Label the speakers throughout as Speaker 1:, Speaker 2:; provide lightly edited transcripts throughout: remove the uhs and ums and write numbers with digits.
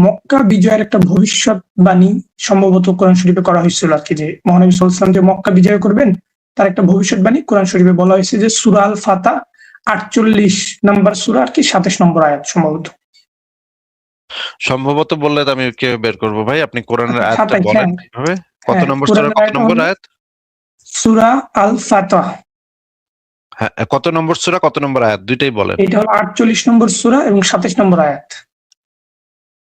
Speaker 1: মক্কা বিজয়ের একটা ভবিষ্যৎবাণী সম্ভবত কোরআন শরীফে করা হয়েছিল আর কি, যে মহানবী সাল্লাল্লাহু আলাইহি ওয়াসাল্লাম যে মক্কা বিজয় করবেন তার একটা ভবিষ্যৎবাণী কোরআন শরীফে বলা হয়েছে, যে সূরা আল ফাতহ 48 নম্বর সূরা আর কি 27 নম্বর আয়াত সম্ভবত।
Speaker 2: সম্ভবত বললে তো আমি কিভাবে বের করবো ভাই? আপনি কোরআনের
Speaker 1: আচ্ছা,
Speaker 2: আয়াতটা
Speaker 1: 27,
Speaker 2: বলেন
Speaker 1: হ্যাঁ
Speaker 2: কিভাবে? কত
Speaker 1: হ্যাঁ,
Speaker 2: নম্বর সূরা,
Speaker 1: কোরআনের
Speaker 2: কত
Speaker 1: আয়াতটা
Speaker 2: নম্বর
Speaker 1: হলো
Speaker 2: আয়াত?
Speaker 1: সূরা আল ফাতহ,
Speaker 2: হ্যাঁ, কত নম্বর সূরা, কত নম্বর আয়াত? দুইটাই বলেন।
Speaker 1: এটা হলো 48 নম্বর সূরা এবং 27 নম্বর আয়াত।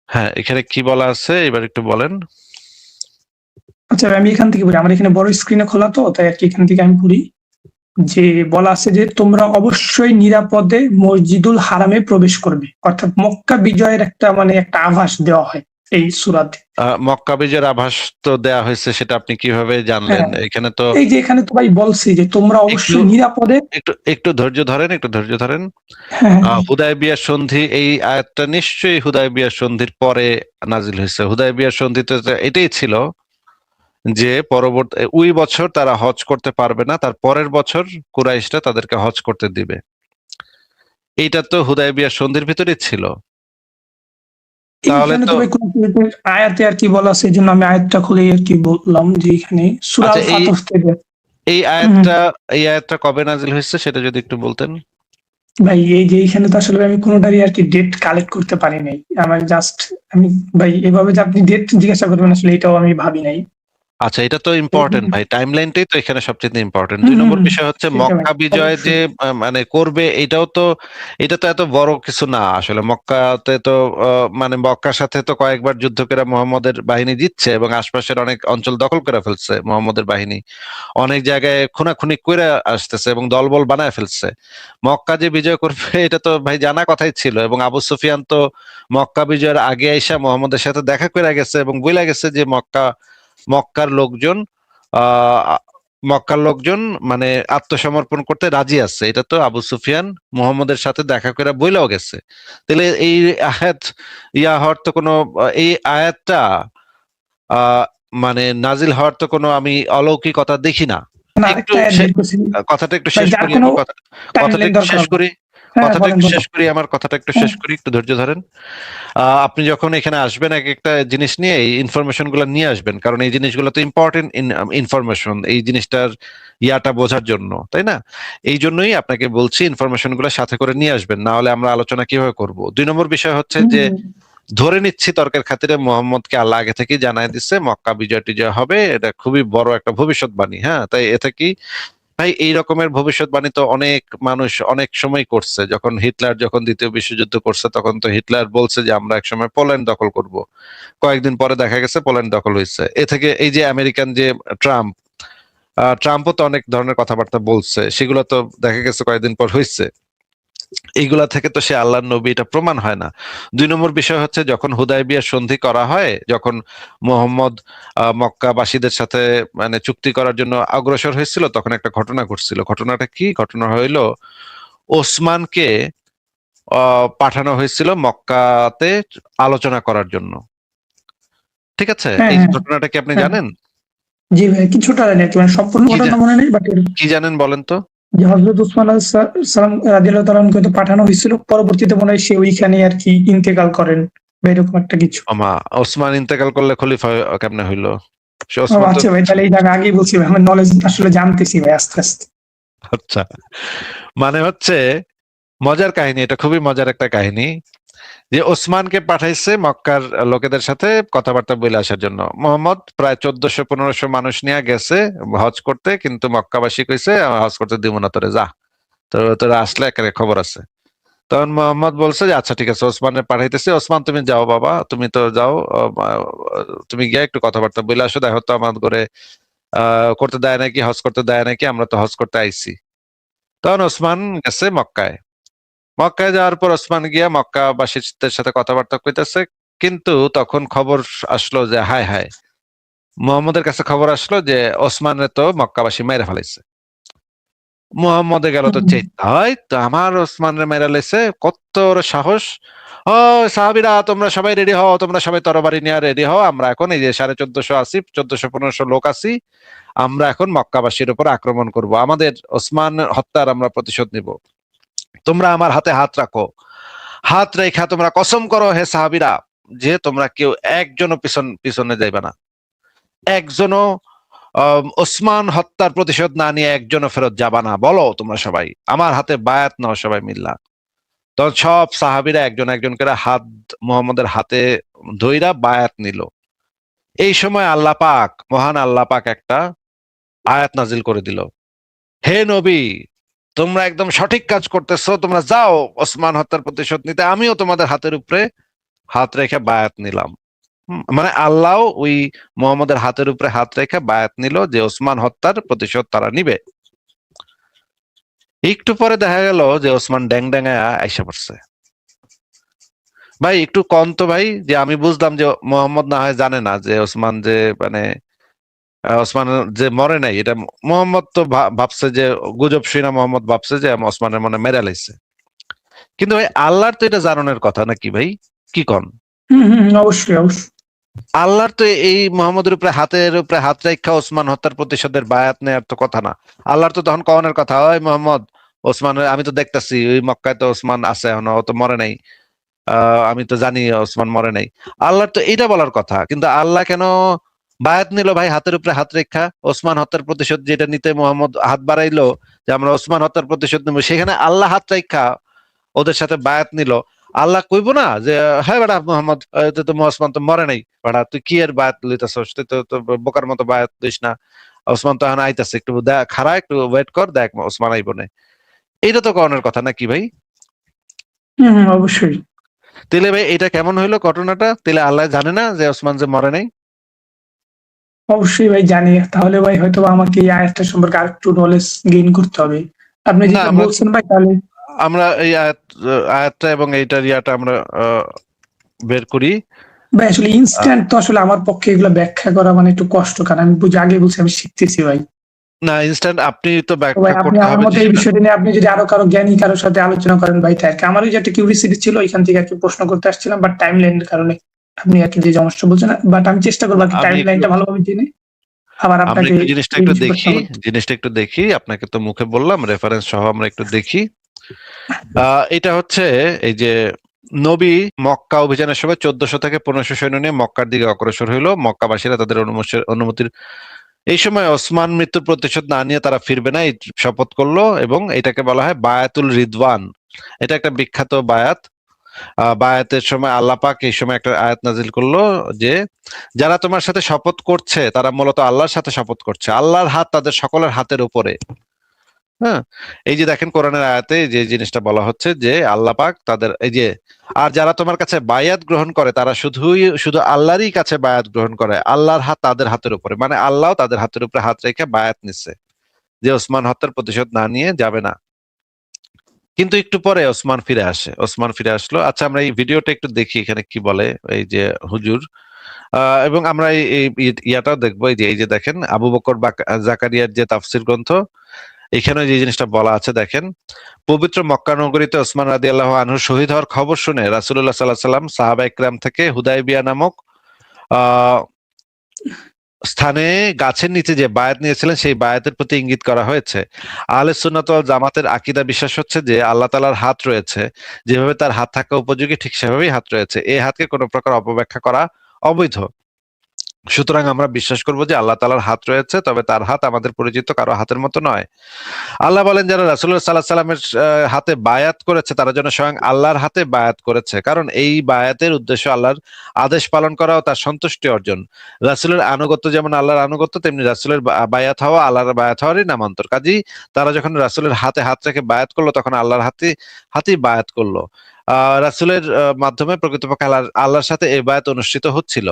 Speaker 2: হ্যাঁ, এখানে কি বলা আছে এবার একটু বলেন।
Speaker 1: আচ্ছা, আমি এখান থেকে পড়ি, আমার এখানে বড় স্ক্রিনে খোলা তো, তাই আর কি এখান থেকে আমি পড়ি। যে বলা আছে যে তোমরা অবশ্যই নিরাপদে মসজিদুল হারামে প্রবেশ করবে, অর্থাৎ মক্কা বিজয়ের একটা মানে একটা আভাস দেওয়া হয় এই সূরাতে।
Speaker 2: মক্কা বিজয়ের আভাস তো দেয়া হয়েছে, সেটা আপনি কিভাবে জানলেন?
Speaker 1: হ্যাঁ,
Speaker 2: এখানে তো
Speaker 1: এই যে এখানে তো ভাই বলছি যে তোমরা
Speaker 2: একটু
Speaker 1: অবশ্যই নিরাপদে।
Speaker 2: একটু একটু ধৈর্য ধরেন, একটু ধৈর্য ধরেন।
Speaker 1: হ্যাঁ
Speaker 2: হুদায়বিয়ার সন্ধি, এই আয়াতটা নিশ্চয়ই হুদায়বিয়ার সন্ধির পরে নাজিল হয়েছে। হুদায়বিয়ার সন্ধিতে তো এটাই ছিল যে পরবর্তী ওই বছর তারা হজ করতে পারবে না, তার পরের বছর কুরাইশরা তাদেরকে হজ করতে দিবে। এইটা তো হুদায়বিয়ার সন্ধির ভিতরেই ছিল। তাহলে
Speaker 1: এইখানে
Speaker 2: তো
Speaker 1: তো ভাই কোন আয়াতে আর কি বলা আছে, এই জন্য আমি আয়াতটা খুলে আর কি বললাম যে এখানে সূরা
Speaker 2: আচ্ছা,
Speaker 1: আল ফাতহ থেকে।
Speaker 2: এই
Speaker 1: হুম,
Speaker 2: আয়াতটা এই আয়াতটা কবে নাজিল হয়েছে সেটা যদি একটু বলতেন।
Speaker 1: ভাই এই যে এইখানে তো আসলে আমি কোনোটারই আর কি ডেট কালেক্ট করতে পারি নাই, আমার জাস্ট আমি ভাই এভাবে যে আপনি ডেট জিজ্ঞাসা করবেন আসলে এটাও আমি ভাবি নাই।
Speaker 2: আচ্ছা, এটা তো ইম্পর্টেন্ট ভাই, টাইমলাইনটাই তো এখানে সবচেয়ে ইম্পর্টেন্ট।
Speaker 1: হুম
Speaker 2: দুই
Speaker 1: হুম
Speaker 2: নম্বর
Speaker 1: হুম,
Speaker 2: বিষয় হচ্ছে
Speaker 1: সেটা ভাই
Speaker 2: মক্কা বিজয় যে
Speaker 1: অবশ্যই।
Speaker 2: মানে করবে, এটাও তো, এটা তো এত বড় কিছু না আসলে। মক্কাতে তো মানে মক্কার সাথে তো কয়েকবার যুদ্ধ করে মোহাম্মদের বাহিনী জিতছে এবং আশপাশের অনেক অঞ্চল দখল করে ফেলছে মোহাম্মদের বাহিনী, অনেক জায়গায় খুনাখুনি করে আসতেছে এবং দলবল বানায় ফেলছে। মক্কা যে বিজয় করবে এটা তো ভাই জানা কথাই ছিল, এবং আবু সুফিয়ান তো মক্কা বিজয়ের আগে আইসা মোহাম্মদের সাথে দেখা করে গেছে এবং বইলা গেছে যে মক্কার লোকজন আহ মক্কার লোকজন মানে আত্মসমর্পণ করতে রাজি আছে। এটা তো আবু সুফিয়ান মুহাম্মদের সাথে দেখা করে বইলাও গেছে। তাহলে এই আয়াত হওয়ার তো কোনো, এই আয়াতটা আহ মানে নাজিল হওয়ার তো কোনো আমি অলৌকিকতা দেখি না।
Speaker 1: না,
Speaker 2: একটু
Speaker 1: আরেকটা আয়াত বের করছি
Speaker 2: কথাটা একটু
Speaker 1: ভাই,
Speaker 2: শেষ
Speaker 1: যার
Speaker 2: করি,
Speaker 1: কোনো
Speaker 2: আমার কথাটা
Speaker 1: টাইমলাইন
Speaker 2: একটু
Speaker 1: দরকার
Speaker 2: শেষ
Speaker 1: হবে।
Speaker 2: করি,
Speaker 1: হ্যাঁ বলেন বলেন।
Speaker 2: আমার কথাটা একটু
Speaker 1: হ্যাঁ,
Speaker 2: শেষ করি, একটু ধৈর্য ধরেন। আপনি যখন এখানে আসবেন এক একটা জিনিস নিয়ে এই ইনফরমেশন গুলো নিয়ে আসবেন, কারণ এই জিনিসগুলো তো ইম্পর্টেন্ট ইনফরমেশন, এই জিনিসটার ইয়াটা বোঝার জন্য, তাই না? এই জন্যই আপনাকে বলছি ইনফরমেশন গুলো সাথে করে নিয়ে আসবেন, না হলে আমরা আলোচনা কিভাবে করব। দুই নম্বর বিষয় হচ্ছে
Speaker 1: হুম,
Speaker 2: যে
Speaker 1: হুম।
Speaker 2: ধরে নিচ্ছি তর্কের খাতিরে মোহাম্মদকে আল্লাহ আগে থেকেই জানাই দিচ্ছে মক্কা বিজয় টিজয় হবে, এটা খুবই বড় একটা ভবিষ্যৎবাণী। হ্যাঁ, তাই এতে কি ভাই, এই রকমের ভবিষ্যৎবাণী তো অনেক মানুষ অনেক সময় করছে। যখন হিটলার যখন দ্বিতীয় বিশ্বযুদ্ধ করছে তখন তো হিটলার বলছে যে আমরা একসময় পোল্যান্ড দখল করব, কয়েকদিন পরে দেখা গেছে পোল্যান্ড দখল হয়েছে। এ থেকে এই যে আমেরিকান যে ট্রাম্পও তো অনেক ধরনের কথাবার্তা বলছে, সেগুলো তো দেখা গেছে কয়েকদিন পর হয়েছে। এইগুলা থেকে তো সে আল্লাহর নবী, এটা প্রমাণ হয় না। দুই নম্বর বিষয় হচ্ছে যখন হুদায়বিয়ার সন্ধি করা হয়, যখন মোহাম্মদ মক্কাবাসীদের সাথে মানে চুক্তি করার জন্য অগ্রসর হয়েছিল, তখন একটা ঘটনা ঘটছিল। ঘটনাটা কি? ঘটনা হইলো ওসমানকে পাঠানো হয়েছিল মক্কাতে আলোচনা করার জন্য। ঠিক আছে,
Speaker 1: হ্যাঁ
Speaker 2: এই
Speaker 1: হ্যাঁ
Speaker 2: ঘটনাটা কি আপনি
Speaker 1: হ্যাঁ,
Speaker 2: জানেন?
Speaker 1: জি ভাই কিছুটা জানি আর কি, মানে সম্পূর্ণ
Speaker 2: কি
Speaker 1: ঘটনা মনে নেই, বাট
Speaker 2: কি জানেন বলেন তো?
Speaker 1: যে হযরত উসমান আলাইহিস সালাম রাদিয়াল্লাহু তাআলা আনহু তো পাঠানো হয়েছিল, পরবর্তীতে মনে হয় সে ওইখানে আর কি ইন্তেকাল করেন বা এরকম একটা কিছু।
Speaker 2: আমা ওসমান ইন্তেকাল করলে খলিফা কেমনে হইলো? সে
Speaker 1: ও
Speaker 2: ওসমান তো,
Speaker 1: আচ্ছা ভাই, তাহলে এই জায়গা আগেই বলছি ভাই, আমার নলেজ আসলে জানতেছি ভাই আস্তে আস্তে।
Speaker 2: আচ্ছা, মানে হচ্ছে মজার কাহিনী, এটা খুবই মজার একটা কাহিনী যে ওসমানকে পাঠাইছে মক্কার লোকেদের সাথে কথাবার্তা বলে আসার জন্য। মোহাম্মদ প্রায় 1400-1500 মানুষ নিয়ে গেছে হজ করতে, কিন্তু মক্কাবাসী কইছে হজ করতে দিব না তোরে, যা, তোরা আসলে একেবারে খবর আছে। তখন মোহাম্মদ বলছে যে আচ্ছা ঠিক আছে, ওসমানের পাঠাইতেছে, ওসমান তুমি যাও বাবা, তুমি তো যাও, তুমি গিয়ে একটু কথাবার্তা বলে আসো, দেখো তো আমার করে করতে দেয় নাকি, হজ করতে দেয় নাকি, আমরা তো হজ করতে আইছি। তখন ওসমান গেছে মক্কায়। মক্কায় যাওয়ার পর ওসমান গিয়া মক্কাবাসীদের সাথে কথাবার্তা কইতেছে, কিন্তু তখন খবর আসলো যে হায় হায়, মুহাম্মদের কাছে খবর আসলো যে ওসমানের তো মক্কাবাসী মেরে ফেলাইছে। মুহাম্মদে গেল তো
Speaker 1: হুম,
Speaker 2: চেতা, হয় তো আমার ওসমানের মেরে লেছে, কত ওর সাহস! ও সাহাবীরা তোমরা সবাই রেডি হও, তোমরা সবাই তরবারি নিয়ে রেডি হও, আমরা এখন এই যে 1450 আছি, 1400-1500 লোক আছি, আমরা এখন মক্কাবাসীর উপর আক্রমণ করব, আমাদের ওসমান হত্যার আমরা প্রতিশোধ নিব। তোমরা আমার হাতে হাত রাখো, হাত রেখা তোমরা কসম করো হে সাহাবীরা যে তোমরা কেউ একজনও পিছনে যাইবে না, একজনও ওসমান হত্যার প্রতিশোধ না নিয়ে একজনও ফেরত যাবা না, বলো তোমরা সবাই আমার হাতে বায়াত নাও সবাই মিল্লা। তখন সব সাহাবীরা একজন একজন করে হাত মুহাম্মদের হাতে ধইরা বায়াত নিল। এই সময় আল্লাহ পাক, মহান আল্লাহ পাক একটা আয়াত নাজিল করে দিল, হে নবী তোমরা একদম সঠিক কাজ করতেছো, তোমরা যাও ওসমান হত্যার প্রতিশোধ নিতে, আমিও তোমাদের হাতের উপরে হাত রেখে বায়াত নিলাম। মানে আল্লাহ ওই মুহাম্মদের হাতের উপরে হাত রেখে বায়াত নিল যে ওসমান হত্যার প্রতিশোধ তারা নিবে। একটু পরে দেখা গেল যে ওসমান ড্যাং ড্যাঙ্গায় আইসা পড়ছে। ভাই একটু কম তো ভাই, যে আমি বুঝলাম যে মোহাম্মদ না হয় জানে না যে ওসমান যে মানে ওসমান যে মরে নাই, এটা মোহাম্মদ তো ভাবছে যে গুজব শুনা মোহাম্মদ ভাবছে যে ওসমানের মনে মেরে লাইছে, কিন্তু ভাই আল্লাহর তো এটা জানানোর কথা নাকি ভাই, কি কন?
Speaker 1: অবশ্যই অবশ্যই।
Speaker 2: আল্লাহর তো এই মোহাম্মদের উপরে হাতের উপরে হাত রেখা ওসমান হত্যার প্রতিশোধের বায়াত নেওয়ার তো কথা না। আল্লাহর তো তখন কওয়ানোর কথা, ওই মোহাম্মদ ওসমান আমি তো দেখতেছি ওই মক্কায় তো ওসমান আছে এখনো, ও তো মরে নাই, আমি তো জানি ওসমান মরে নাই। আল্লাহর তো এইটা বলার কথা, কিন্তু আল্লাহ কেন বায়াত নিল ভাই হাতের উপরে হাত রেখা? ওসমান হত্যার প্রতিশোধ যেটা নিতে মোহাম্মদ হাত বাড়াইলো যে আমরা ওসমান হত্যার প্রতিশোধ নেবো, সেখানে আল্লাহ হাত রেখা ওদের সাথে বায়াত নিল। আল্লাহ কইব না যে হ্যাঁ বেটা মোহাম্মদ তো ওসমান তো মরে নাই, বেটা তুই কি এর বায়াত লইতাছস, তুই তো বোকার মতো বায়াত দিস না, ওসমান তো এখন আইতাছে, একটু খাড়া একটু ওয়েট কর, দেখ ওসমান আইব না। এইটা তো করানোর কথা নাকি ভাই?
Speaker 1: অবশ্যই।
Speaker 2: তাহলে ভাই এটা কেমন হইলো ঘটনাটা? তাহলে আল্লাহ জানে না যে ওসমান যে মরে নাই?
Speaker 1: অবশ্যই ভাই জানি, তাহলে ভাই হয়তো আমাকে এই আয়াতটা সম্পর্কে আরেকটু নলেজ গেইন করতে হবে। আপনি
Speaker 2: না
Speaker 1: যেটা বলছেন ভাই, তাহলে
Speaker 2: আমরা এই আয়াতটা এবং এইটার ইয়াটা আমরা বের করি।
Speaker 1: ভাই আসলে ইনস্ট্যান্ট তো আসলে আমার পক্ষে এগুলো ব্যাখ্যা করা মানে একটু কষ্ট, কারণ আমি আগে বলছি আমি শিখতেছি ভাই।
Speaker 2: না ইনস্ট্যান্ট আপনি তো
Speaker 1: তো ভাই
Speaker 2: ব্যাখ্যা
Speaker 1: আপনি
Speaker 2: করতে
Speaker 1: আমার
Speaker 2: হবে
Speaker 1: মতে এই বিষয়টা নিয়ে আপনি যদি আরো কারো জ্ঞানী কারোর সাথে আলোচনা করেন ভাই, তাই আর কি। আমারও যে একটা কিউরিসিটি ছিল, এখান থেকে আর কি প্রশ্ন করতে আসছিলাম, বাট টাইম লাইনের কারণে আপনি আর কি যে সমস্যা বলছেন, বাট আমি চেষ্টা করবো আর কি টাইম লাইনটা ভালোভাবে জেনে আবার
Speaker 2: আমরা
Speaker 1: আপনাকে
Speaker 2: একটু জিনিসটা একটু দেখি, আপনাকে তো মুখে বললাম, রেফারেন্স সহ আমরা একটু দেখি। এটা হচ্ছে এই যে নবী মক্কা অভিযানের সময় 1400 থেকে 1500 সৈন্য নিয়ে মক্কার দিকে অগ্রসর হইলো। মক্কাবাসীরা তাদের অনুমতির এই সময় ওসমান মৃত্যুর প্রতিশোধ না নিয়ে তারা ফিরবে না এই শপথ করলো, এবং এটাকে বলা হয় বায়াতুল রিদওয়ান। এটা একটা বিখ্যাত বায়াত। বায়াতের সময় আল্লাহ পাক এই সময় একটা আয়াত নাজিল করলো যে যারা তোমার সাথে শপথ করছে তারা মূলত আল্লাহর সাথে শপথ করছে, আল্লাহর হাত তাদের সকলের হাতের উপরে। হ্যাঁ, এই যে দেখেন কোরআনের আয়াতে যে জিনিসটা বলা হচ্ছে যে আল্লাহ পাক তাদের এই যে, আর যারা তোমার কাছে বায়াত গ্রহণ করে তারা শুধু আল্লাহরই কাছে বায়াত গ্রহণ করে, আল্লাহর হাত তাদের হাতের উপরে, মানে আল্লাহ তাদের হাতের উপরে হাত রেখে বায়াত নিচ্ছে যে ওসমান হত্যার প্রতিশোধ না নিয়ে যাবে না। কিন্তু একটু পরে ওসমান ফিরে আসলো। আচ্ছা আমরা এই ভিডিওটা একটু দেখি এখানে কি বলে এই যে হুজুর, এবং আমরা এই ইয়াটাও দেখবো। এই যে দেখেন আবু বকর জাকারিয়ার যে তাফসির গ্রন্থ, এখানে যে জিনিসটা বলা আছে দেখেন, পবিত্র মক্কা নগরীতে ওসমান রাদিয়াল্লাহু আনহু শহীদ হওয়ার খবর শুনে রাসূলুল্লাহ সাল্লাল্লাহু আলাইহি সাল্লাম সাহাবা ইকরাম থেকে হুদায়বিয়া নামক স্থানে গাছের নিচে যে বায়াত নিয়েছিলেন সেই বায়াতের প্রতি ইঙ্গিত করা হয়েছে। আহলে সুন্নাত ওয়াল জামাতের আকীদা বিশ্বাস হচ্ছে যে আল্লাহ তাআলার হাত রয়েছে, যেভাবে তার হাত থাকা উপযোগী ঠিক সেভাবেই হাত রয়েছে, এই হাতকে কোনো প্রকার অপব্যাখ্যা করা অবৈধ। সুতরাং আমরা বিশ্বাস করব যে আল্লাহ তাআলার হাত রয়েছে, তবে তার হাত আমাদের পরিচিত কারো হাতের মতো নয়। আল্লাহ বলেন যারা রাসূলুল্লাহ সাল্লাল্লাহু আলাইহি সাল্লামের হাতে বায়াত করেছে তারা যেন স্বয়ং আল্লাহর হাতে বায়াত করেছে, কারণ এই বায়াতের উদ্দেশ্য আল্লাহর আদেশ পালন করা ও তার সন্তুষ্টি অর্জন। রাসূলের আনুগত্য যেমন আল্লাহর আনুগত্য, তেমনি রাসূলের বায়াত হওয়া আল্লাহর বায়াত হওয়ারই নামান্তর। কাজেই তারা যখন রাসূলের হাতে হাত রেখে বায়াত করলো তখন আল্লাহর হাতেই বায়াত করলো। রাসূলের মাধ্যমে প্রকৃতপক্ষে আল্লাহর সাথে এই বায়াত অনুষ্ঠিত হচ্ছিল।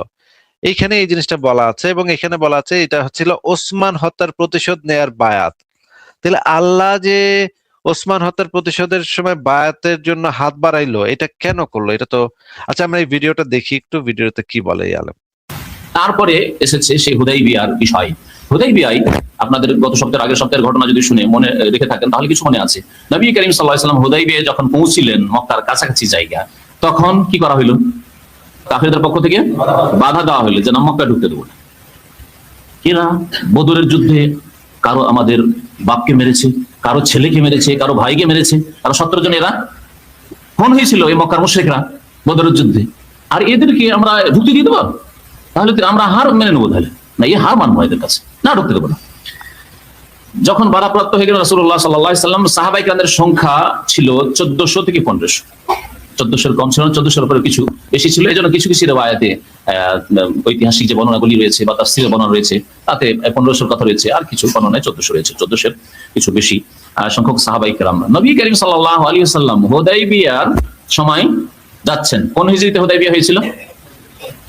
Speaker 2: এইখানে এই জিনিসটা বলা আছে, এবং এখানে বলা আছে এটা হচ্ছিল ওসমান হত্যার প্রতিশোধ নেয়ার বায়াত। তাহলে আল্লাহ যে ওসমান হত্যার প্রতিশোধের সময় বায়াতের জন্য হাত বাড়াইলো, এটা কেন করলো? এটা তো আচ্ছা আমরা এই ভিডিওটা দেখি একটু, ভিডিওতে কি বলে এই আলেম।
Speaker 3: তারপরে এসেছে সেই হুদাইবিয়ার বিষয়। হুদাইবিয়ায় আপনাদের গত সপ্তাহের আগের সপ্তাহের ঘটনা যদি শুনে মনে রেখে থাকেন তাহলে কিছু মনে আছে। নবী করিম সাল্লাল্লাহু আলাইহি ওয়াসাল্লাম হুদাইবিয়ায় যখন পৌঁছিলেন মক্কার কাছাকাছি জায়গা, তখন কি করা হইল? কাফেরদের পক্ষ থেকে বাধা দেওয়া হইল যে না, মক্কা ঢুকতে দেবো না। এরা বদরের যুদ্ধে কারো আমাদের বাপকে মেরেছে, কারো ছেলেকে মেরেছে, কারো ভাইকে মেরেছে, কারো 17 জন এরা খুন হয়েছিল এই মক্কার মুশরিকরা বদরের যুদ্ধে। আর এদেরকে আমরা ঢুকতে দিয়ে দেবো, তাহলে তো আমরা হার মেনে নেবো, তাহলে না এই হার মানবো এদের কাছে, না ঢুকতে দেবো না। যখন বাধাপ্রাপ্ত হয়ে গেল রাসূলুল্লাহ সাল্লাল্লাহু আলাইহি সাল্লাম, সাহাবায়ে কেরামদের সংখ্যা ছিল 1400 থেকে 1500, 1400 কম ছিল না, 1400 উপরে কিছু বেশি ছিল। এই জন্য কিছু কিছু রিওয়ায়াতে ঐতিহাসিক যে বর্ণনাগুলি রয়েছে বা তাফসীরের বর্ণনা রয়েছে তাতে 1500 কথা রয়েছে, আর কিছু বর্ণনায় 1400 রয়েছে, 1400 কিছু বেশি সংখ্যক সাহাবায়ে কেরাম। নবী করিম সাল্লাল্লাহু আলাইহি ওয়াসাল্লাম হুদাইবিয়ার সময় যাচ্ছেন। কোন হিজরিতে হুদাইবিয়া হয়েছিল?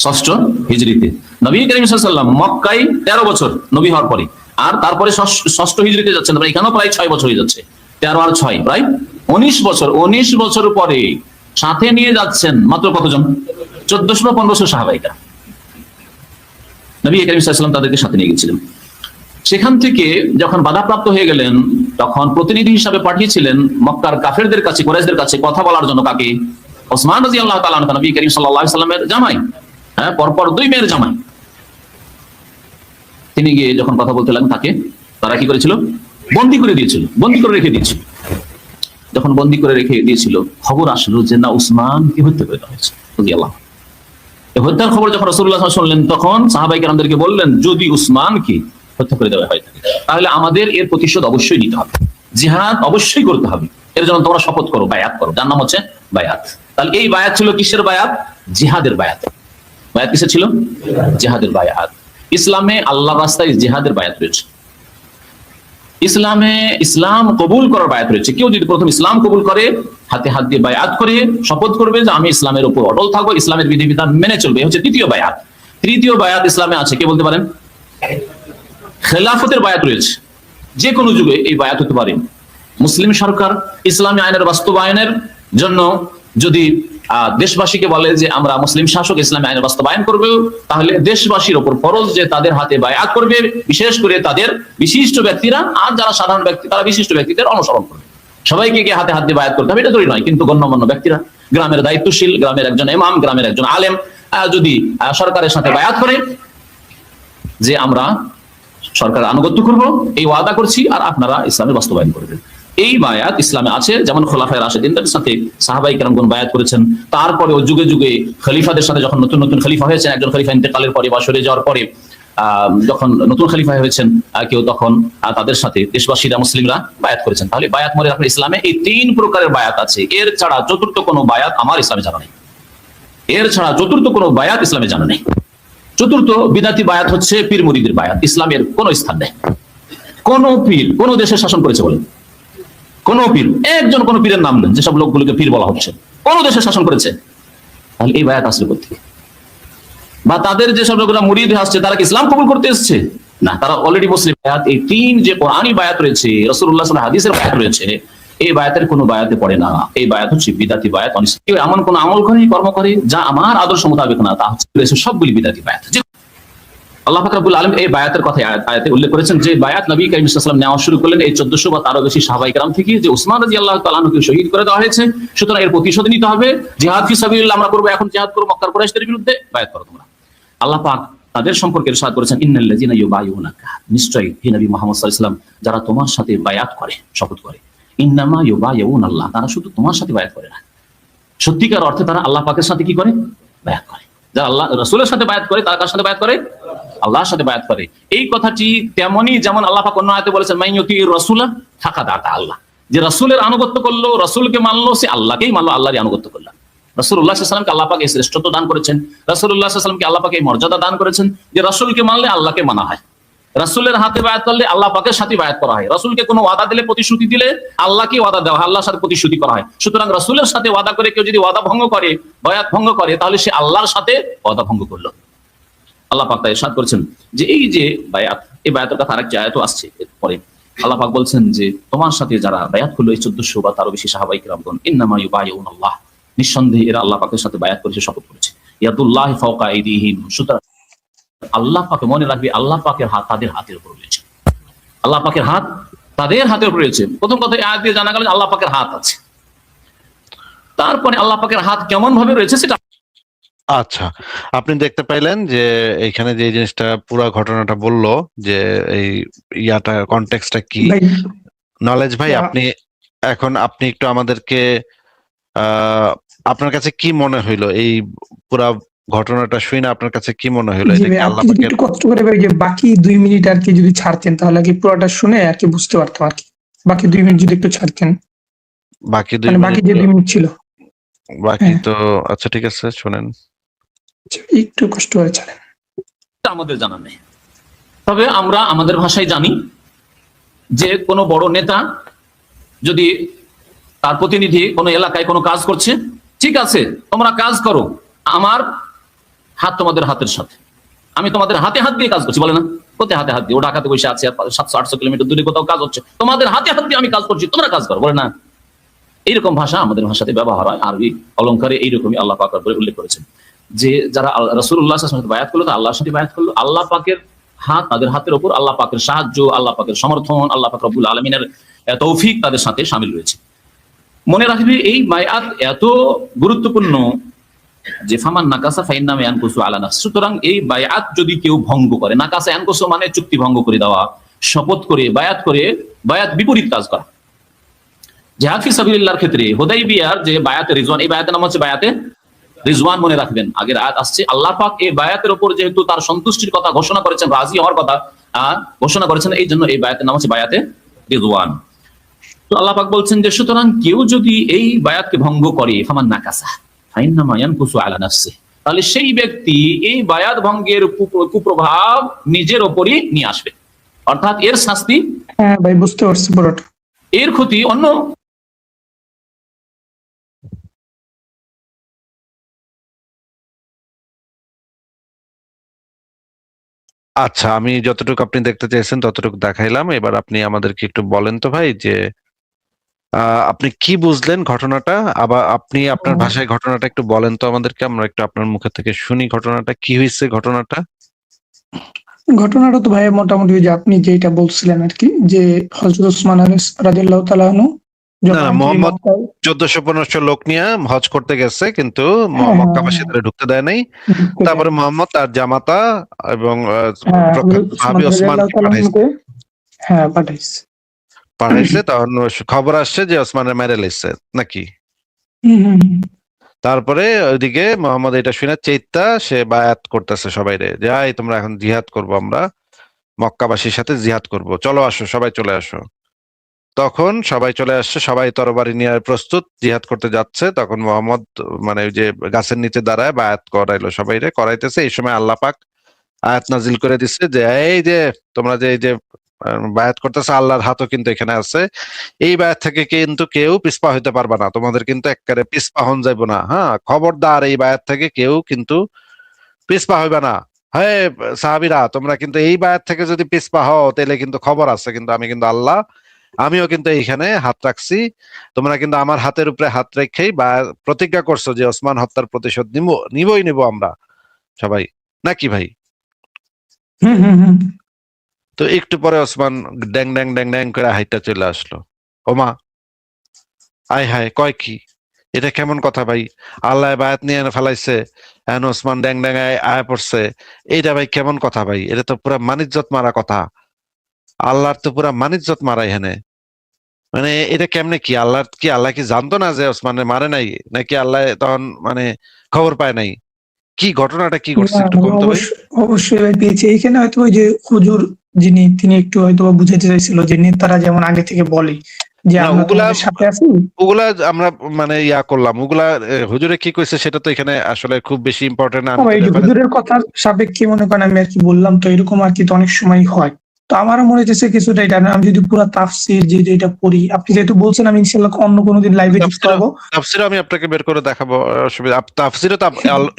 Speaker 3: 6ষ্ঠ হিজরিতে। নবী করিম সাল্লাল্লাহু আলাইহি ওয়াসাল্লাম মক্কায় 13 বছর নবী হওয়ার পরে, আর তারপরে 6ষ্ঠ হিজরিতে যাচ্ছেন, এখানেও প্রায় 6 বছর হয়ে যাচ্ছে, 13 আর 6 প্রায় 19 বছর। 19 বছর পরে সাথে নিয়ে যাচ্ছেন মাত্র কতজন? 1400 বা 1500 সাহাবায়ে কেরাম। নবী করিম সাল্লাল্লাহু আলাইহি ওয়াসাল্লাম তাদেরকে সাথে নিয়ে গেছিলেন। সেখান থেকে যখন বাধাপ্রাপ্ত হয়ে গেলেন, তখন প্রতিনিধি হিসাবে পাঠিয়েছিলেন মক্কার কাফেরদের কাছে, কুরাইশদের কাছে কথা বলার জন্য। কাকে? ওসমান রাদিয়াল্লাহু তাআলা আনহু, নবী করিম সাল্লাল্লাহু আলাইহি ওয়াসাল্লামের জামাই, পরপর 2 মেয়ের জামাই। তিনি গিয়ে যখন কথা বলতে লাগলেন, তারা কি করেছিল? বন্দী করে দিয়েছিল, বন্দী করে রেখে দিয়েছিল। যখন বন্দী করে রেখে দিয়েছিল, খবর আসলো যে না, উসমানকে হত্যা করে দেওয়া হয়েছে রাদিয়াল্লাহু। এই হত্যার খবর যখন রাসূলুল্লাহ সাল্লাল্লাহু আলাইহি ওয়াসাল্লাম শুনলেন, তখন সাহাবায়ে কেরামদেরকে বললেন, যদি উসমানকে হত্যা করে দেওয়া হয় তাহলে আমাদের এর প্রতিশোধ অবশ্যই নিতে হবে, জিহাদ অবশ্যই করতে হবে। এর জন্য তোমরা শপথ করো, বায়াত করো, যার নাম হচ্ছে বায়াত। তাহলে এই বায়াত ছিল কিসের বায়াত? জিহাদের বায়াত। বায়াত কিসের ছিল? জিহাদের বায়াত। ইসলামে আল্লাহর রাস্তায় জিহাদের বায়াত রয়েছে। ইসলামে ইসলাম কবুল করার বায়াত রয়েছে। কেউ যদি প্রথম ইসলাম কবুল করে, হাতে হাত দিয়ে বায়াত করে শপথ করবে যে আমি ইসলামের উপর অটল থাকবো, ইসলামের বিধিবিধান মেনে চলবে, হচ্ছে দ্বিতীয় বায়াত। তৃতীয় বায়াত ইসলামে আছে, কে বলতে পারেন? খেলাফতের বায়াত রয়েছে। যে কোনো যুগে এই বায়াত হতে পারে। মুসলিম সরকার ইসলামী আইনের বাস্তবায়নের জন্য যদি দেশবাসীকে বলে যে আমরা মুসলিম শাসক ইসলামী আইনের বাস্তবায়ন করবে, তাহলে দেশবাসীর উপর ফরজ যে তাদের হাতে বায়াত করবে, বিশেষ করে তাদের বিশিষ্ট ব্যক্তিরা, আর যারা সাধারণ ব্যক্তি তারা বিশিষ্ট ব্যক্তিদের অনুসরণ করবে। সবাইকে গিয়ে হাতে হাত দিয়ে বায়াত করতে হবে এটা জরুরি নয়, কিন্তু গণ্যমান্য ব্যক্তিরা, গ্রামের দায়িত্বশীল, গ্রামের একজন ইমাম, গ্রামের একজন আলেম যদি সরকারের সাথে বায়াত করে যে আমরা সরকারের আনুগত্য করব, এই ওয়াদা করছি, আর আপনারা ইসলামের বাস্তবায়ন করবেন, এই বায়াত ইসলামে আছে। যেমন খোলাফায়ে রাশিদিনদের সাথে সাহাবায়ে কেরামগণ বায়াত করেছেন। তারপরে যুগে যুগে খলিফাদের সাথে যখন নতুন নতুন খলিফা হয়েছেন, একজন খলিফা ইন্তেকালের পরে বা সরে যাওয়ার পরে যখন নতুন খলিফা হয়েছেন কেউ, তখন তাদের সাথে দেশবাসীরা, মুসলিমরা বায়াত করেছেন। তাহলে বায়াত মনে রাখলে ইসলামে এই 3 প্রকারের বায়াত আছে। এর ছাড়া চতুর্থ কোনো বায়াত আমার ইসলামে জানা নেই। এর ছাড়া চতুর্থ কোনো বায়াত ইসলামে জানা নেই। চতুর্থ বিদাতি বায়াত হচ্ছে পীর মুরিদের বায়াত। ইসলামের কোন স্থান নেই। কোন পীর কোন দেশে শাসন করেছে বলেন? কোন পীর, একজন কোন পীরের নাম নেন যেসব লোকগুলোকে পীর বলা হচ্ছে, কোন দেশে শাসন করেছে? তাহলে এই বায়াত আসলে কোথেকে? বা তাদের যেসব লোকেরা মুরিদ আসছে, তারা কি ইসলাম কবুল করতে এসেছে? না, তারা অলরেডি মুসলিম। বায়াত এই 3 যে কোরআনী বায়াত রয়েছে, রাসূলুল্লাহ সাল্লাল্লাহু আলাইহি ওয়াসাল্লাম হাদিসের বায়াত রয়েছে, এই বায়াতের কোনো বায়াতে পড়ে না। এই বায়াত হচ্ছে বিদাতি বায়াত। কেউ এমন কোন আমল করে, কর্ম করে যা আমার আদর্শ মোতাবেক না, তা হচ্ছে সবগুলি বিদাতি বায়াত। আল্লাহ পাক রব্বুল আলামিন এই বায়াতের কথা আয়াতে উল্লেখ করেছেন, যে বায়াত নবী করিম সাল্লাল্লাহু আলাইহি ওয়াসাল্লাম নেওয়া শুরু করলেন এই 1400 বা তারও বেশি সাহাবায়ে কেরাম থেকে, যে উসমান রাদিয়াল্লাহু তাআলা আনহুকে শহীদ করে দেওয়া হয়েছে, সুতরাং এর প্রতিশোধ নিতে হবে। জিহাদ ফি সাবিলিল্লাহ আমরা করব, এখন জিহাদ করব মক্কার কুরাইশদের বিরুদ্ধে, বায়াত করো তোমরা। আল্লাহ পাক তাদের সম্পর্কে ইরশাদ করেছেন, ইন্নাল্লাযিনা ইউবাইউনাকা, নিশ্চয়ই হে নবী মুহাম্মদ সাল্লাল্লাহু আলাইহি ওয়াসাল্লাম যারা তোমার সাথে বায়াত করে, শপথ করে, ইন্নামা ইউবাইউনাল্লাহ, তারা শুধু তোমার সাথে বায়াত করে না, সত্যিকার অর্থে তারা আল্লাহ পাকের সাথে কি করে? বায়াত করে। যারা আল্লাহ রাসূলের সাথে বায়াত করে, তারা কার সাথে বায়াত করে? আল্লাহর সাথে বায়াত করে। এই কথাটি তেমনি যেমন আল্লাহ পাক অন্য আয়াতে বলেছেন, মাইয়ুতির রাসূলা ফাকাদ আতা আল্লাহ, যে রাসূলের আনুগত্য করলো, রাসূলকে মানলো, সে আল্লাহকেই মানলো, আল্লাহরই আনুগত্য করলো। রাসূলুল্লাহ সাল্লাল্লাহু আলাইহি ওয়াসাল্লামকে আল্লাহ পাক এই শ্রেষ্ঠত্ব দান করেছেন, রাসূলুল্লাহ সাল্লাল্লাহু আলাইহি ওয়াসাল্লামকে আল্লাহ পাক এই মর্যাদা দান করেছেন যে রাসূলকে মানলে আল্লাহকে মানা হয়, রাসূলের হাতে বায়াত করলে আল্লাহ পাকের সাথে বায়াত করা হয়, রাসূলকে কোনো ওয়াদা দিলে, প্রতিশ্রুতি দিলে আল্লাহকে ওয়াদা দেওয়া হয়, আল্লাহর সাথে প্রতিশ্রুতি করা হয়। সুতরাং রাসূলের সাথে ওয়াদা করে কেউ যদি ওয়াদা ভঙ্গ করে, বায়াত ভঙ্গ করে, তাহলে সে আল্লাহর সাথে ওয়াদা ভঙ্গ করলো। আল্লাহ পাক তাই ইরশাদ করেছেন যে এই যে বায়াত, এই বায়াতের কথা আরেকটি আয়াতও আসছে পরে। আল্লাহ পাক বলছেন যে তোমার সাথে যারা বায়াত করলো, এই 1400 বা তারও বেশি সাহাবায়ে কেরামগণ, ইন্নামা ইউবাইউনাল্লাহ, নিঃসন্দেহে এরা আল্লাহ পাকের সাথে বায়াত করেছে, শপথ করেছে। ইয়াদুল্লাহি ফাওকা আইদিহিম, সুতরাং আল্লাহ পাকে মনে রাখবে, আল্লাহ পাকের হাত তাদের হাতের উপর রয়েছে। আল্লাহ পাকের হাত তাদের হাতের উপর রয়েছে। প্রথম কথা এই আয়াত দিয়ে জানা গেল আল্লাহ পাকের হাত আছে। তারপরে আল্লাহ পাকের হাত কেমন ভাবে রয়েছে সেটা
Speaker 2: আচ্ছা, আপনি দেখতে পাইলেন যে এইখানে যে জিনিসটা, পুরো ঘটনাটা বললো, যে এই ইয়াটা কনটেক্সটটা কি। নলেজ ভাই, আপনি একটু আমাদেরকে আপনার কাছে কি মনে হইলো এই পুরা ঘটনাটা শুনে? আপনার কাছে কি মনে হইলো?
Speaker 1: জি
Speaker 2: এটা
Speaker 1: ভাই,
Speaker 2: কি আল্লাহ
Speaker 1: আপনি যদি
Speaker 2: পাকের
Speaker 1: একটু কষ্ট করে ভাই যে বাকি 2 মিনিট আর কি যদি ছাড়তেন তাহলে কি পুরোটা শুনে আর কি বুঝতে পারতাম আর কি। বাকি 2 মিনিট যদি একটু ছাড়তেন,
Speaker 2: বাকি 2
Speaker 1: মানে বাকি
Speaker 2: মিনিট
Speaker 1: যে 2 মিনিট ছিল।
Speaker 2: বাকি
Speaker 1: হ্যাঁ,
Speaker 2: তো আচ্ছা ঠিক আছে, শুনেন।
Speaker 1: আচ্ছা, একটু কষ্ট করে ছাড়েন।
Speaker 3: এটা আমাদের জানা নেই। তবে আমরা আমাদের ভাষায় জানি যে কোনো বড় নেতা যদি তার প্রতিনিধি কোনো এলাকায় কোনো কাজ করছে, ঠিক আছে তোমরা কাজ করো, আমার হাত তোমাদের হাতের সাথে, আমি তোমাদের হাতে হাত দিয়ে কাজ করছি, বলে না? কোথায় হাতে হাত দিয়ে? ও ঢাকাতে বসে আছে 700-800 কিলোমিটার দূরে কোথাও কাজ হচ্ছে, তোমাদের হাতে হাত দিয়ে আমি কাজ করছি, তোমরা কাজ করো, বলে না? এইরকম ভাষা আমাদের ভাষাতে ব্যবহার হয়। আরবি অলঙ্কারে এইরকমই আল্লাহ পাক করে উল্লেখ করেছেন যে যারা রাসূলুল্লাহ সাল্লাল্লাহু আলাইহি ওয়াসাল্লাম বায়াত করলো, আল্লাহর সাথে বায়াত করলো, আল্লাহ পাকের হাত তাদের হাতের উপর, আল্লাহ পাকের সাহায্য, আল্লাহ পাকের সমর্থন, আল্লাহ পাক রব্বুল আলামিনের তৌফিক তাদের সাথে শামিল রয়েছে। মনে রাখবে এই বায়াত এত গুরুত্বপূর্ণ যে ফামান নাকাসা ফাইন্নামা ইয়ানকুসু আলা নাফস। সুতরাং এই বায়াত যদি কেউ ভঙ্গ করে, নাকাসা ইয়ানকুসু মানে চুক্তি ভঙ্গ করে দেওয়া, শপথ করে বায়াত বিপরীত কাজ করা। জিহাদ ফি সাবিলিল্লাহর ক্ষেত্রে হুদাইবিয়ার যে বায়াতে রিজওয়ান, এই বায়াতের নাম হচ্ছে বায়াতে রিজওয়ান। মনে রাখবেন আগের আয়াত আসছে, আল্লাহ পাক এই বায়াতের উপর যেহেতু তার সন্তুষ্টির কথা ঘোষণা করেছেন, রাজি হওয়ার কথা ঘোষণা করেছেন, এই জন্য এই বায়াতের নাম হচ্ছে বায়াতে রিজওয়ান। তো আল্লাহ পাক বলছেন যে সুতরাং কেউ যদি এই বায়াতকে ভঙ্গ করে, ফামান নাকাসা ফাইন্নামা ইয়ানকুসু আলা নাফসিহি, তাহলে সেই ব্যক্তি এই বায়াত ভঙ্গের কুপ্রভাব নিজের ওপরই নিয়ে আসবে, অর্থাৎ এর শাস্তি,
Speaker 1: হ্যাঁ ভাই, বুঝতে পারছি পুরোটা।
Speaker 3: এর ক্ষতি অন্য।
Speaker 2: আচ্ছা, আমি যতটুকু আপনি দেখতে চাইছেন ততটুকু দেখাইলাম। এবার আপনি আমাদেরকে একটু বলেন তো ভাই যে আপনি কি বুঝলেন ঘটনাটা? আবার আপনি আপনার ভাষায় ঘটনাটা একটু বলেন তো আমাদেরকে, আমরা একটু আপনার মুখে থেকে শুনি ঘটনাটা কি হয়েছে ঘটনাটা।
Speaker 1: ঘটনাটা তো ভাই মোটামুটি ওই যে আপনি যেটা বলছিলেন আর কি, যে হযরত ওসমান রাদিয়াল্লাহু তাআলা আনহু
Speaker 2: না
Speaker 1: যখন
Speaker 2: না,
Speaker 1: আর কি
Speaker 2: মোহাম্মদ
Speaker 1: মক্কায়
Speaker 2: 1400-1500 লোক নিয়ে হজ করতে গেছে, কিন্তু
Speaker 1: হ্যাঁ হ্যাঁ
Speaker 2: মক্কাবাসীদের ঢুকতে দেয় নাই।
Speaker 1: ঢুকতে
Speaker 2: তারপরে
Speaker 1: দেয়নি।
Speaker 2: মোহাম্মদ তার জামাতা এবং
Speaker 1: হ্যাঁ,
Speaker 2: প্রখ্যাত
Speaker 1: হযরত
Speaker 2: সাহাবী
Speaker 1: ওসমান রাদিয়াল্লাহু
Speaker 2: ওসমানকে
Speaker 1: তাআলা
Speaker 2: পাঠাইছে।
Speaker 1: আনহুকে হ্যাঁ পাঠাইছে।
Speaker 2: তখন খবর আসছে যে ওসমানের মেরে লেছে নাকি।
Speaker 1: হুম হুম হুম।
Speaker 2: তারপরে ওইদিকে মোহাম্মদ এটা শুনে চেইত্তা সে বায়াত করতেছে সবাইরে যে এই তোমরা এখন জিহাদ করবো, আমরা মক্কাবাসীর সাথে জিহাদ করব, চলো আসো সবাই চলে আসো। তখন সবাই চলে আসছে, সবাই তরবারি নিয়ে প্রস্তুত জিহাদ করতে যাচ্ছে। তখন মোহাম্মদ মানে ওই যে গাছের নিচে দাঁড়ায় বায়াত করাইলো, সবাইরে করাইতেছে। এই সময় আল্লাহ পাক আয়াত নাজিল করে দিচ্ছে যে এই যে তোমরা যে এই যে বায়াত করতেছে, আল্লাহর হাতও কিন্তু এখানে আছে। এই বায়াত থেকে কিন্তু কেউ পিছপা হইতে পারবা না, তোমাদের কিন্তু একেবারে পিছপা হন যাইবো না। হ্যাঁ, খবরদার এই বায়াত থেকে কেউ কিন্তু পিছপা হইবে না। হ্যাঁ সাহাবীরা, তোমরা কিন্তু এই বায়াত থেকে যদি পিছপা হও তাহলে কিন্তু খবর আছে, কিন্তু আমি কিন্তু আল্লাহ, আমিও কিন্তু এইখানে হাত রাখছি। তোমরা কিন্তু আমার হাতের উপরে হাত রেখেই বা প্রতিজ্ঞা করছো যে ওসমান হত্যার প্রতিশোধ নিবই নিব আমরা সবাই, নাকি ভাই?
Speaker 1: হুম হুম হুম।
Speaker 2: তো একটু পরে ওসমান ড্যাং ড্যাং ড্যাং ড্যাং করে হাইটা চলে আসলো। ওমা, আয় হায়, কয় কি? এটা কেমন কথা ভাই? আল্লাহ বায়াত নিয়ে এনে ফেলাইছে, এখন ওসমান ড্যাং ড্যাং আয় পড়ছে। এইটা ভাই কেমন কথা ভাই? এটা তো পুরা মানিজ্জত মারা কথা। আল্লাহর তো পুরা মানিজ্জত মারা এখানে। মানে এটা কেমনে কি? আল্লাহ কি জানতো না যে ওসমানের মারে নাই, নাকি আল্লাহ তখন মানে খবর পায় নাই? কি ঘটনাটা কি ঘটছে
Speaker 1: না
Speaker 2: একটু কোন তো ভাই।
Speaker 1: অবশ্যই ভাই পেয়েছি। এইখানে হয়তো ওই যে হুজুর যিনি তিনি একটু হয়তো বা বুঝাতে চাইছিল যে নেতারা যেমন আগে থেকে বলে যে
Speaker 2: না
Speaker 1: আমরা
Speaker 2: ওগুলা
Speaker 1: তোমাদের সাথে আছি।
Speaker 2: ওগুলা আমরা মানে ইয়া করলাম, ওগুলা হুজুরে কি কইছে সেটা তো এখানে আসলে খুব বেশি ইম্পর্টেন্ট। আমি তো
Speaker 1: এই যে
Speaker 2: রেফারেন্স
Speaker 1: হুজুরের কথার সাপেক্ষে মনে করেন আমি আর কি বললাম, তো এরকম আর কি তো অনেক সময় হয়। তো আমারও মনে হচ্ছে কিছুটা এটা আমি যদি পুরো তাফসীর যে যেটা পড়ি, আপনি যেহেতু বলছেন আমি ইনশাআল্লাহ অন্য কোনোদিন লাইভে যুক্ত
Speaker 2: তাফসিরও
Speaker 1: হবো।
Speaker 2: তাফসিরও আমি আপনাকে বের করে দেখাবো, অসুবিধা। তাফসিরও তো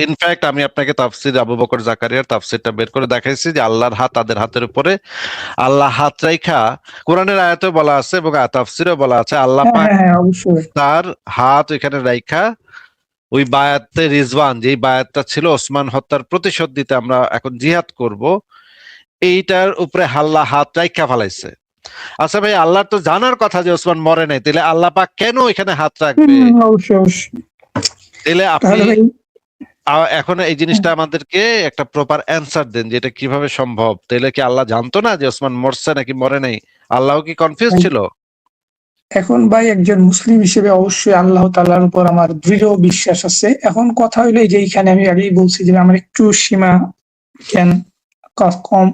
Speaker 2: ইনফ্যাক্ট আমি আপনাকে তাফসির আবু বকর জাকারিয়ার তাফসিরটা বের করে দেখাইছি যে আল্লাহর হাত তাদের হাতের উপরে। আল্লাহ হাত রাইখা কোরআনের আয়াতেও বলা আছে এবং তাফসিরেও বলা আছে আল্লাহ
Speaker 1: হ্যাঁ
Speaker 2: পাক
Speaker 1: হ্যাঁ হ্যাঁ, অবশ্যই।
Speaker 2: তার হাত এখানে রাইখা ওই বায়াতে রিজওয়ান, যেই বায়াতটা ছিল ওসমান হত্যার প্রতিশোধ দিতে আমরা এখন জিহাদ করব, এইটার উপরে আল্লাহ হাত রাইখা ফেলাইছে। আচ্ছা ভাই, আল্লাহর তো জানার কথা যে ওসমান মরে নাই, তাহলে আল্লাহ পাক কেন এখানে হাত রাখবে?
Speaker 1: অবশ্যই অবশ্যই।
Speaker 2: তাহলে আপনি
Speaker 1: তাহলে ভাই
Speaker 2: এখন এই জিনিসটা আমাদেরকে একটা প্রপার অ্যান্সার দেন যে এটা কিভাবে সম্ভব। তাহলে কি আল্লাহ জানতো না যে ওসমান মরছে নাকি মরে নাই? আল্লাহ কি কনফিউজ ছিল?
Speaker 1: এখন ভাই একজন মুসলিম হিসেবে অবশ্যই আল্লাহ তাআলার উপর আমার দৃঢ় বিশ্বাস আছে। এখন কথা হইলো এই যে এইখানে আমি আগেই বলছি যে আমার একটু সীমা জ্ঞান কম।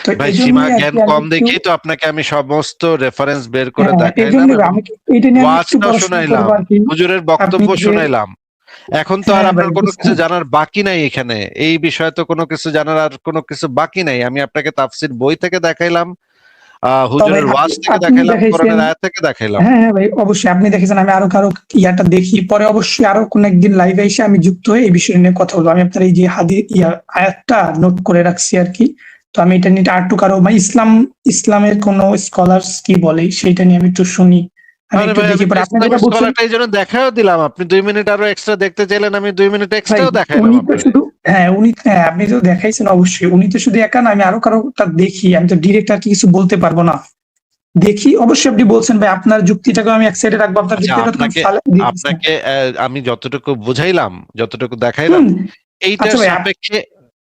Speaker 1: তো
Speaker 2: ভাই
Speaker 1: এই
Speaker 2: সীমা
Speaker 1: জন্যই আর
Speaker 2: জ্ঞান
Speaker 1: কি আমি
Speaker 2: কম
Speaker 1: একটু
Speaker 2: দেখেই তো আপনাকে আমি সমস্ত রেফারেন্স বের করে
Speaker 1: এই
Speaker 2: দেখাইলাম
Speaker 1: জন্যই
Speaker 2: এবং
Speaker 1: আমি এটা নিয়ে আমি একটু
Speaker 2: ওয়াজটাও
Speaker 1: পড়াশোনা করবো
Speaker 2: শুনাইলাম,
Speaker 1: আর কি।
Speaker 2: হুজুরের
Speaker 1: আপনি
Speaker 2: বক্তব্য
Speaker 1: যে
Speaker 2: শুনাইলাম। এখন তো আর
Speaker 1: হ্যাঁ ভাই
Speaker 2: আপনার কোনো কিছু
Speaker 1: বুঝছেন।
Speaker 2: জানার বাকি নাই এখানে, এই বিষয়ে তো কোনো কিছু জানার আর কোনো কিছু বাকি নাই। আমি আপনাকে তাফসীর বই থেকে দেখাইলাম,
Speaker 1: তবে
Speaker 2: হুজুরের ওয়াজ থেকে
Speaker 1: আপনি
Speaker 2: দেখাইলাম,
Speaker 1: দেখাইছেন।
Speaker 2: কোরআনের আয়াত থেকে দেখাইলাম।
Speaker 1: হ্যাঁ হ্যাঁ ভাই অবশ্যই আপনি দেখেছেন আমি আরো কারো ইয়াটা দেখি পরে অবশ্যই আরো কোন একদিন লাইভে এসে আমি যুক্ত হয়ে এই বিষয় নিয়ে কথা বলবো। আমি আপনার এই যে আয়াতটা নোট করে রাখছি আর কি। তো আমি এটা নিয়ে আরেকটু কারো মানে ইসলামের কোন স্কলার্স কি বলে সেটা নিয়ে আমি একটু শুনি, আমি
Speaker 2: আরে
Speaker 1: একটু
Speaker 2: ভাই আমি
Speaker 1: দেখি
Speaker 2: তো
Speaker 1: পরে আপনি যেটা
Speaker 2: ইসলামের
Speaker 1: বলছেন।
Speaker 2: স্কলারটা এই জন্য দেখাও দিলাম, আপনি 2 মিনিট আরো এক্সট্রা দেখতে চাইলেন, আমি 2 মিনিট
Speaker 1: ভাই
Speaker 2: এক্সট্রাও দেখাইলাম
Speaker 1: উনি তো
Speaker 2: আপনাকে।
Speaker 1: শুধু হ্যাঁ আপনি তো দেখাইছেন অবশ্যই, উনি তো শুধু একা না, আমি আরো কারোটা দেখি, আমি তো ডিরেক্ট আর কি কিছু বলতে পারবো না। দেখি অবশ্যই আপনি বলছেন ভাই আপনার যুক্তিটাকে আমি এক সাইডে রাখবো, আপনার
Speaker 2: আচ্ছা
Speaker 1: যুক্তিটা তখন
Speaker 2: আপনাকে
Speaker 1: ফালায় দিয়ে দিচ্ছেন।
Speaker 2: আপনাকে আমি যতটুকু বুঝাইলাম, যতটুকু দেখাইলাম,
Speaker 1: হুম
Speaker 2: এইটার
Speaker 1: আচ্ছা ভাই
Speaker 2: সাপেক্ষে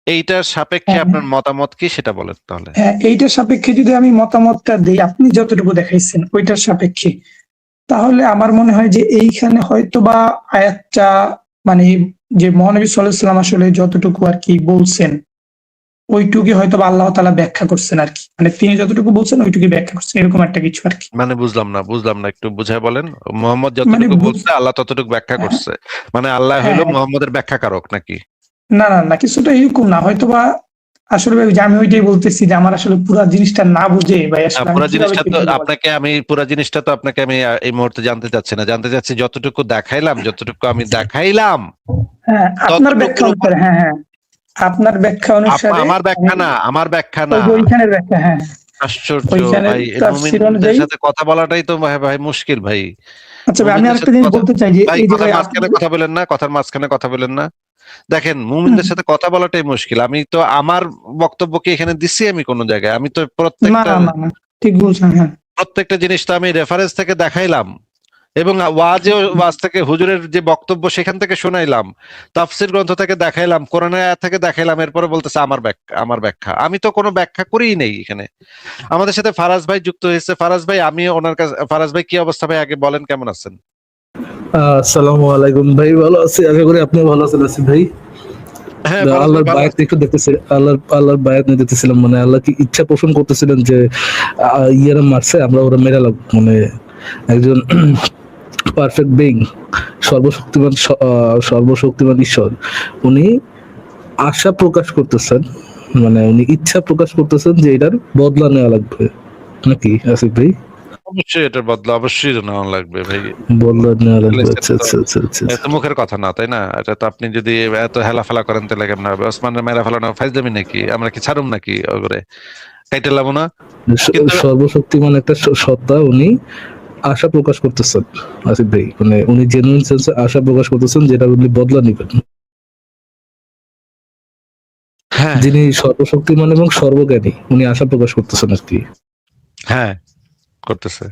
Speaker 2: এইটার সাপেক্ষে
Speaker 1: হ্যাঁ
Speaker 2: আপনার মতামত কি সেটা বলেন তাহলে।
Speaker 1: হ্যাঁ এইটার সাপেক্ষে যদি আমি মতামতটা দিই, আপনি যতটুকু দেখাইছেন ওইটার সাপেক্ষে, তাহলে আমার মনে হয় যে এইখানে হয়তো বা আয়াতটা মানে যে মহানবী সাল্লাল্লাহু আলাইহি ওয়াসাল্লাম আসলে যতটুকু আর কি বলছেন ওইটুকুই হয়তো বা আল্লাহ তাআলা ব্যাখ্যা করছেন আর কি, মানে তিনি যতটুকু বলছেন ওইটুকুই ব্যাখ্যা করছেন, এরকম একটা কিছু আর কি।
Speaker 2: মানে বুঝলাম না, একটু বুঝায় বলেন। মোহাম্মদ
Speaker 1: মানে
Speaker 2: যতটুকু বলছে আল্লাহ ততটুকু ব্যাখ্যা
Speaker 1: হ্যাঁ
Speaker 2: করছে, মানে আল্লাহ
Speaker 1: হ্যাঁ
Speaker 2: হইলো
Speaker 1: হ্যাঁ।
Speaker 2: মোহাম্মদের ব্যাখ্যাকারক নাকি?
Speaker 1: না কিছুটা এরকম না হয়তো বা আসলে ভাই যে আমি ওইটাই বলতেছি যে আমার আসলে পুরো জিনিসটা না বুঝে ভাই আসলে আমি
Speaker 2: পুরা
Speaker 1: কিভাবে
Speaker 2: জিনিসটা
Speaker 1: কি
Speaker 2: তো
Speaker 1: বলবো।
Speaker 2: আপনাকে আমি পুরা জিনিসটা তো আপনাকে আমি এই মুহূর্তে জানতে চাচ্ছি না, জানতে চাচ্ছি যতটুকু দেখাইলাম, যতটুকু আমি দেখাইলাম
Speaker 1: হ্যাঁ আপনার ব্যাখ্যা
Speaker 2: ততটুকুর উপর।
Speaker 1: অনুসারে, হ্যাঁ আপনার ব্যাখ্যা অনুসারে
Speaker 2: আমার ব্যাখ্যা না, আমার ব্যাখ্যা না।
Speaker 1: ওই যে ওইখানের ব্যাখ্যা, হ্যাঁ
Speaker 2: আশ্চর্য
Speaker 1: ওইখানের
Speaker 2: ভাই, এই
Speaker 1: তাফসীর
Speaker 2: মুমিনদের
Speaker 1: অনুযায়ী।
Speaker 2: সাথে কথা বলাটাই তো ভাই ভাই মুশকিল ভাই।
Speaker 1: আচ্ছা ভাই আমি
Speaker 2: মুমিনদের
Speaker 1: আরেকটা
Speaker 2: সাথে
Speaker 1: জিনিস
Speaker 2: কথা,
Speaker 1: বলতে চাই যে
Speaker 2: ভাই
Speaker 1: এই যে
Speaker 2: কথার
Speaker 1: ভাই আপনি
Speaker 2: মাঝখানে কথা বলেন না, কথার মাঝখানে কথা বলেন না। দেখেন
Speaker 1: হুম,
Speaker 2: মুমিনদের সাথে কথা বলাটাই মুশকিল। আমি তো আমার বক্তব্য কি এখানে দিচ্ছি আমি কোন জায়গায়? আমি তো
Speaker 1: না ঠিক বলছেন হ্যাঁ।
Speaker 2: প্রত্যেকটা জিনিস তো আমি রেফারেন্স থেকে দেখাইলাম, এবং ওয়াজ থেকে হুজুরের যে বক্তব্য সেখান থেকে শোনাইলাম, তাফসীর গ্রন্থ থেকে দেখাইলাম, কোরআনের আয়াত থেকে দেখাইলাম, এরপরে বলতেছে আমার ব্যাখ্যা। আমি তো কোনো ব্যাখ্যা করিই নেই এখানে। আমাদের সাথে ফারাজ ভাই যুক্ত হয়েছে। ফারাজ ভাই, আমি ওনার কাছে, ফারাজ ভাই কি অবস্থা ভাই আগে বলেন, কেমন আছেন?
Speaker 4: আসসালামু আলাইকুম ভাই, ভালো আছি, আশা করি আপনি ভালো আছেন। আসিফ ভাই,
Speaker 2: হ্যাঁ ফারাজ ভাই
Speaker 4: আল্লাহর
Speaker 2: ভালো
Speaker 4: বায়াত
Speaker 2: আছি।
Speaker 4: একটু দেখতেছি, আল্লাহর বায়াত নিয়ে দেখতেছিলাম, মানে আল্লাহ কি ইচ্ছা পোষণ করতেছিলেন যে ইয়ারা মারছে আমরা ওরা মেরালাম, মানে একজন পারফেক্ট বিং, সর্বশক্তিমান ঈশ্বর, উনি আশা প্রকাশ করতেছেন, মানে উনি ইচ্ছা প্রকাশ করতেছেন যে এটার বদলা নেওয়া লাগবে নাকি আসিফ ভাই?
Speaker 2: অবশ্যই এটার বদলা অবশ্যই নেওয়া লাগবে ভাই।
Speaker 4: বদলা নেওয়া লাগবে,
Speaker 2: এটা
Speaker 4: আচ্ছা
Speaker 2: তো
Speaker 4: আচ্ছা আচ্ছা আচ্ছা
Speaker 2: এত মুখের কথা না, তাই না? এটা তো আপনি যদি এত হেলাফেলা করেন তাহলে কেমন হবে? ওসমানের মেরা ফেলানো ফাইজলামি নাকি? আমরা কি ছাড়ুম নাকি ওগুলো কাইটে লাবো না? কিন্তু
Speaker 4: সর্বশক্তিমান একটা সত্তা, উনি আশা প্রকাশ করতেছেন আসিফ ভাই, মানে উনি জেনুইন সেন্সে আশা প্রকাশ করতেছেন যেটা উনি বদলা নিবেন।
Speaker 2: হ্যাঁ
Speaker 4: যিনি সর্বশক্তিমান এবং সর্বজ্ঞানী, উনি আশা প্রকাশ করতেছেন আর কি।
Speaker 2: হ্যাঁ করতেছে।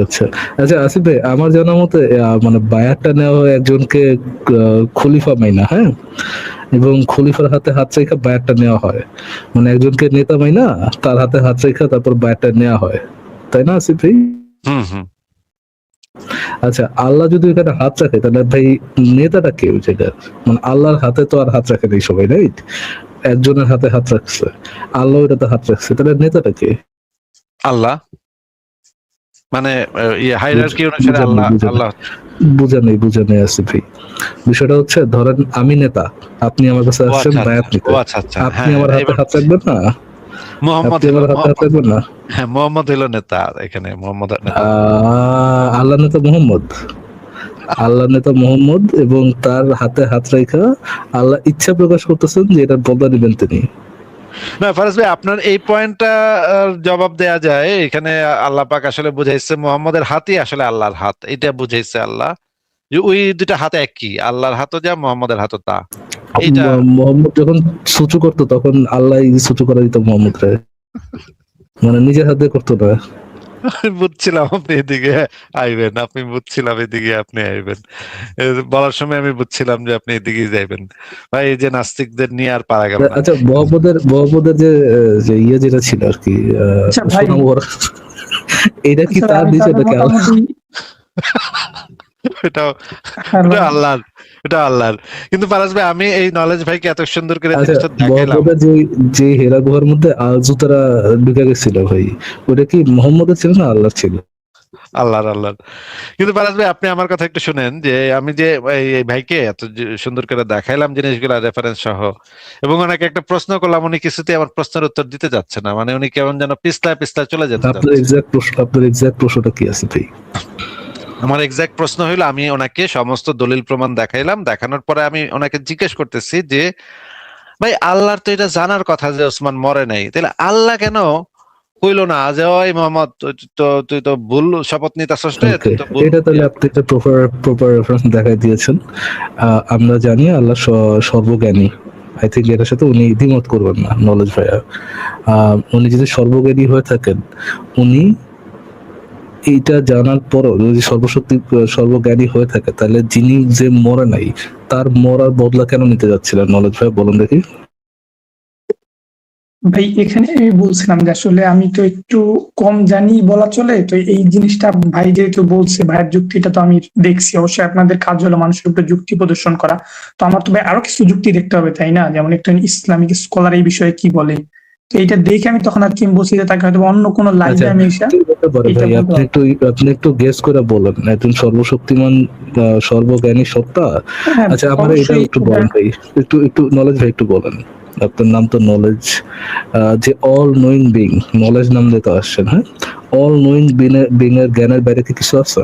Speaker 4: আচ্ছা আচ্ছা আসিফ ভাই, আমার জানা মতে মানে বায়াতটা নেওয়া হয় একজনকে খলিফা মাইনা, হ্যাঁ, এবং খলিফার হাতে হাত রেখা বায়াতটা নেওয়া হয়, মানে একজনকে নেতা মাইনা তার হাতে হাত রেখা তারপর বায়াতটা নেওয়া হয়, তাই না আসিফ ভাই?
Speaker 2: হুম।
Speaker 4: আচ্ছা, আল্লাহ যদি এখানে হাত রাখে তাহলে ভাই নেতাটা কে ওই জায়গায়? মানে আল্লাহর হাতে তো আর হাত রাখে নেই সবাই, রাইট? একজনের হাতে হাত রাখছে, আল্লাহ এটাতে হাত রাখছে, তাহলে নেতাটা কে?
Speaker 2: আল্লাহ, মানে হায়ারার্কি অনুসারে আল্লাহ।
Speaker 4: বুঝা নেই আসিফ ভাই। বিষয়টা হচ্ছে, ধরেন আমি নেতা, আপনি আমার কাছে আসছেন বায়াত নিতে,
Speaker 2: আচ্ছা
Speaker 4: আপনি
Speaker 2: হ্যাঁ,
Speaker 4: আমার হাতে হাত রাখবেন না?
Speaker 2: মোহাম্মদ
Speaker 4: আপনি আমার হাতে হাত রাখবেন না?
Speaker 2: হ্যাঁ মোহাম্মদ হলো নেতা, এখানে মোহাম্মদ নেতা।
Speaker 4: আল্লাহ নেতা মোহাম্মদ, আল্লাহ নেতা মোহাম্মদ, এবং তার হাতে হাত রেখা আল্লাহ ইচ্ছা প্রকাশ করতেছেন যে এটা বদলা নিবেন তিনি।
Speaker 2: না ফারাজ ভাই, আপনার এই পয়েন্টটা জবাব দেয়া যায়। এখানে আল্লাহ পাক আসলে বুঝাইছে মোহাম্মদের হাতই আসলে আল্লাহর হাত, এটা বুঝাইছে আল্লাহ, যে ওই দুটা হাত একই, আল্লাহর হাতও যা মোহাম্মদের হাতও তা। এইটা
Speaker 4: মোহাম্মদ যখন সুচু করতো তখন আল্লাহ সুচু করে দিত মোহাম্মদ রে, মানে নিজের হাতে করতো না।
Speaker 2: আমি বুঝছিলাম আপনি এদিকে আইবেন, আপনি আইবেন বলার সময় আমি বুঝছিলাম যে আপনি এদিকে যাইবেন। ভাই এই যে নাস্তিকদের নিয়ে আর পারা গেল না।
Speaker 4: আচ্ছা, মোহাম্মদের যে ইয়ে যেটা ছিল আর কি,
Speaker 1: আচ্ছা ভাই
Speaker 4: এটা কি
Speaker 1: আচ্ছা
Speaker 4: তার
Speaker 1: আমি
Speaker 4: দিছে
Speaker 1: তাহলে
Speaker 4: নাকি আল্লাহ?
Speaker 1: মোটামুটি
Speaker 2: এটাও
Speaker 1: হ্যালো
Speaker 2: এটা আল্লাহর, এটা আল্লাহর। কিন্তু পারাস ভাই, আমি এই নলেজ ভাইকে এত সুন্দর করে
Speaker 4: আচ্ছা,
Speaker 2: জিনিসটা দেখাইলাম।
Speaker 4: মোহাম্মদের যে যে হেরা গুহার মধ্যে জুতারা ঢুকে গেছিল ভাই, ওটা কি মোহাম্মদের ছিল না আল্লাহর ছিল?
Speaker 2: আল্লাহর, আল্লাহর। কিন্তু পারাস ভাই, আপনি আমার কথা একটু শুনেন, যে আমি যে এই ভাইকে এত সুন্দর করে দেখাইলাম জিনিসগুলা রেফারেন্স সহ, এবং ওনাকে একটা প্রশ্ন করলাম, উনি কিছুতেই আমার প্রশ্নের উত্তর দিতে যাচ্ছে না, মানে উনি কেমন যেন পিছলায় পিছলায় চলে যেতে চাচ্ছে।
Speaker 4: আপনার এক্সাক্ট প্রশ্নটা কি আছে ভাই?
Speaker 2: আমার এক্সাক্ট প্রশ্ন হইলো, আমি ওনাকে সমস্ত দলিল প্রমাণ দেখাইলাম, দেখানোর পরে আমি ওনাকে জিজ্ঞেস করতেছি যে ভাই, আল্লাহর তো এটা জানার কথা যে ওসমান মরে নাই, তাহলে আল্লাহ কেন কইলো না যে ওই মোহাম্মদ, তুই তো ভুল শপথ নিতেছস রে,
Speaker 4: ওকে,
Speaker 2: তুই তো ভুল
Speaker 4: এটা তাহলে আপনি একটা প্রপার রেফারেন্স দেখাই দিয়েছেন। আমরা জানি আল্লাহ সর্বজ্ঞানী। আই থিঙ্ক এটার সাথে উনি দ্বিমত করবেন না নলেজ ভাইয়া। উনি যদি সর্বজ্ঞানী হয়ে থাকেন, উনি এইটা জানার পরও যদি সর্বজ্ঞানী হয়ে থাকে, তাহলে যিনি যে মরে নাই তার মরার বদলা কেন নিতে যাচ্ছিলেন নলেজ ভাই, বলুন দেখি।
Speaker 1: ভাই এখানে আমি বলছিলাম যে আসলে আমি তো একটু কম জানি বলা চলে, তো এই জিনিসটা ভাই যেহেতু বলছে, ভাইয়ের যুক্তিটা তো আমি দেখছি। অবশ্যই আপনাদের কাজ হলো মানুষের উপরে যুক্তি প্রদর্শন করা, তো আমার তো ভাই আরো কিছু যুক্তি দেখতে হবে তাই না? যেমন একটা ইসলামিক স্কলার এই বিষয়ে কি বলে, তো এইটা দেখে আমি তখন আর কি বলছি যে তাকে হয়তো অন্য কোনো লাইভে
Speaker 4: আচ্ছা,
Speaker 1: আমি এসে
Speaker 4: ঠিক আছে বড়
Speaker 1: এটা
Speaker 4: ভাই,
Speaker 1: বলতে পারবো।
Speaker 4: আপনি একটু গেস করে বলেন, একজন সর্বশক্তিমান সর্বজ্ঞানী সত্তা।
Speaker 1: হ্যাঁ
Speaker 4: আচ্ছা, আমার এটা
Speaker 1: অবশ্যই
Speaker 4: একটু
Speaker 1: এটা
Speaker 4: বলেন ভাই, একটু নলেজ ভাই একটু বলেন। আপনার নাম তো নলেজ, যে অল নোয়িং বিং, নলেজ নাম দিয়ে তো আসছেন, হ্যাঁ? অল নোয়িং বিং এর জ্ঞানের বাইরে কি কিছু আছে?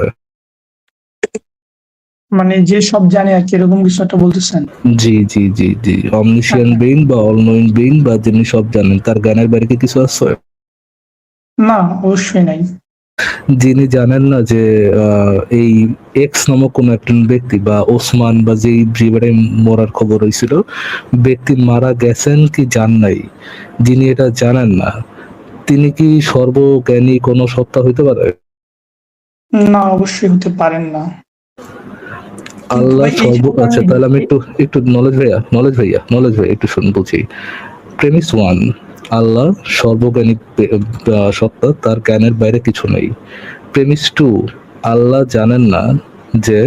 Speaker 1: মানে যে সব জানে আর কি, এরকম কিছু একটা বলতেছেন?
Speaker 4: জি জি জি জি, অমনিশিয়ান বিং বা অল নোয়িং বিং, বা যিনি সব জানেন, তার জ্ঞানের বাইরে কি কিছু আছে?
Speaker 1: না অবশ্যই নাই।
Speaker 4: যিনি জানেন না যে এই এক্স নামক কোন একজন ব্যক্তি বা ওসমান বা যেই ব্রিগেডে মরার খবর হয়েছিল, ব্যক্তি মারা গেছেন কি জান নাই, যিনি এটা জানেন না, তিনি কি সর্বজ্ঞানী কোন সত্তা হইতে পারে?
Speaker 1: না অবশ্যই হতে পারেন না। কিন্তু
Speaker 4: আল্লাহ
Speaker 1: ভাই এইখানে তো
Speaker 4: আচ্ছা,
Speaker 1: আমি
Speaker 4: তাহলে আমি একটু নলেজ ভাইয়া একটু শুনুন বলছি। প্রেমিস ওয়ান, আল্লাহ সর্বজ্ঞানী সত্তা, তার জ্ঞানের বাইরে কিছু নেই। প্রেমিস টু, আল্লাহ জানেন না যে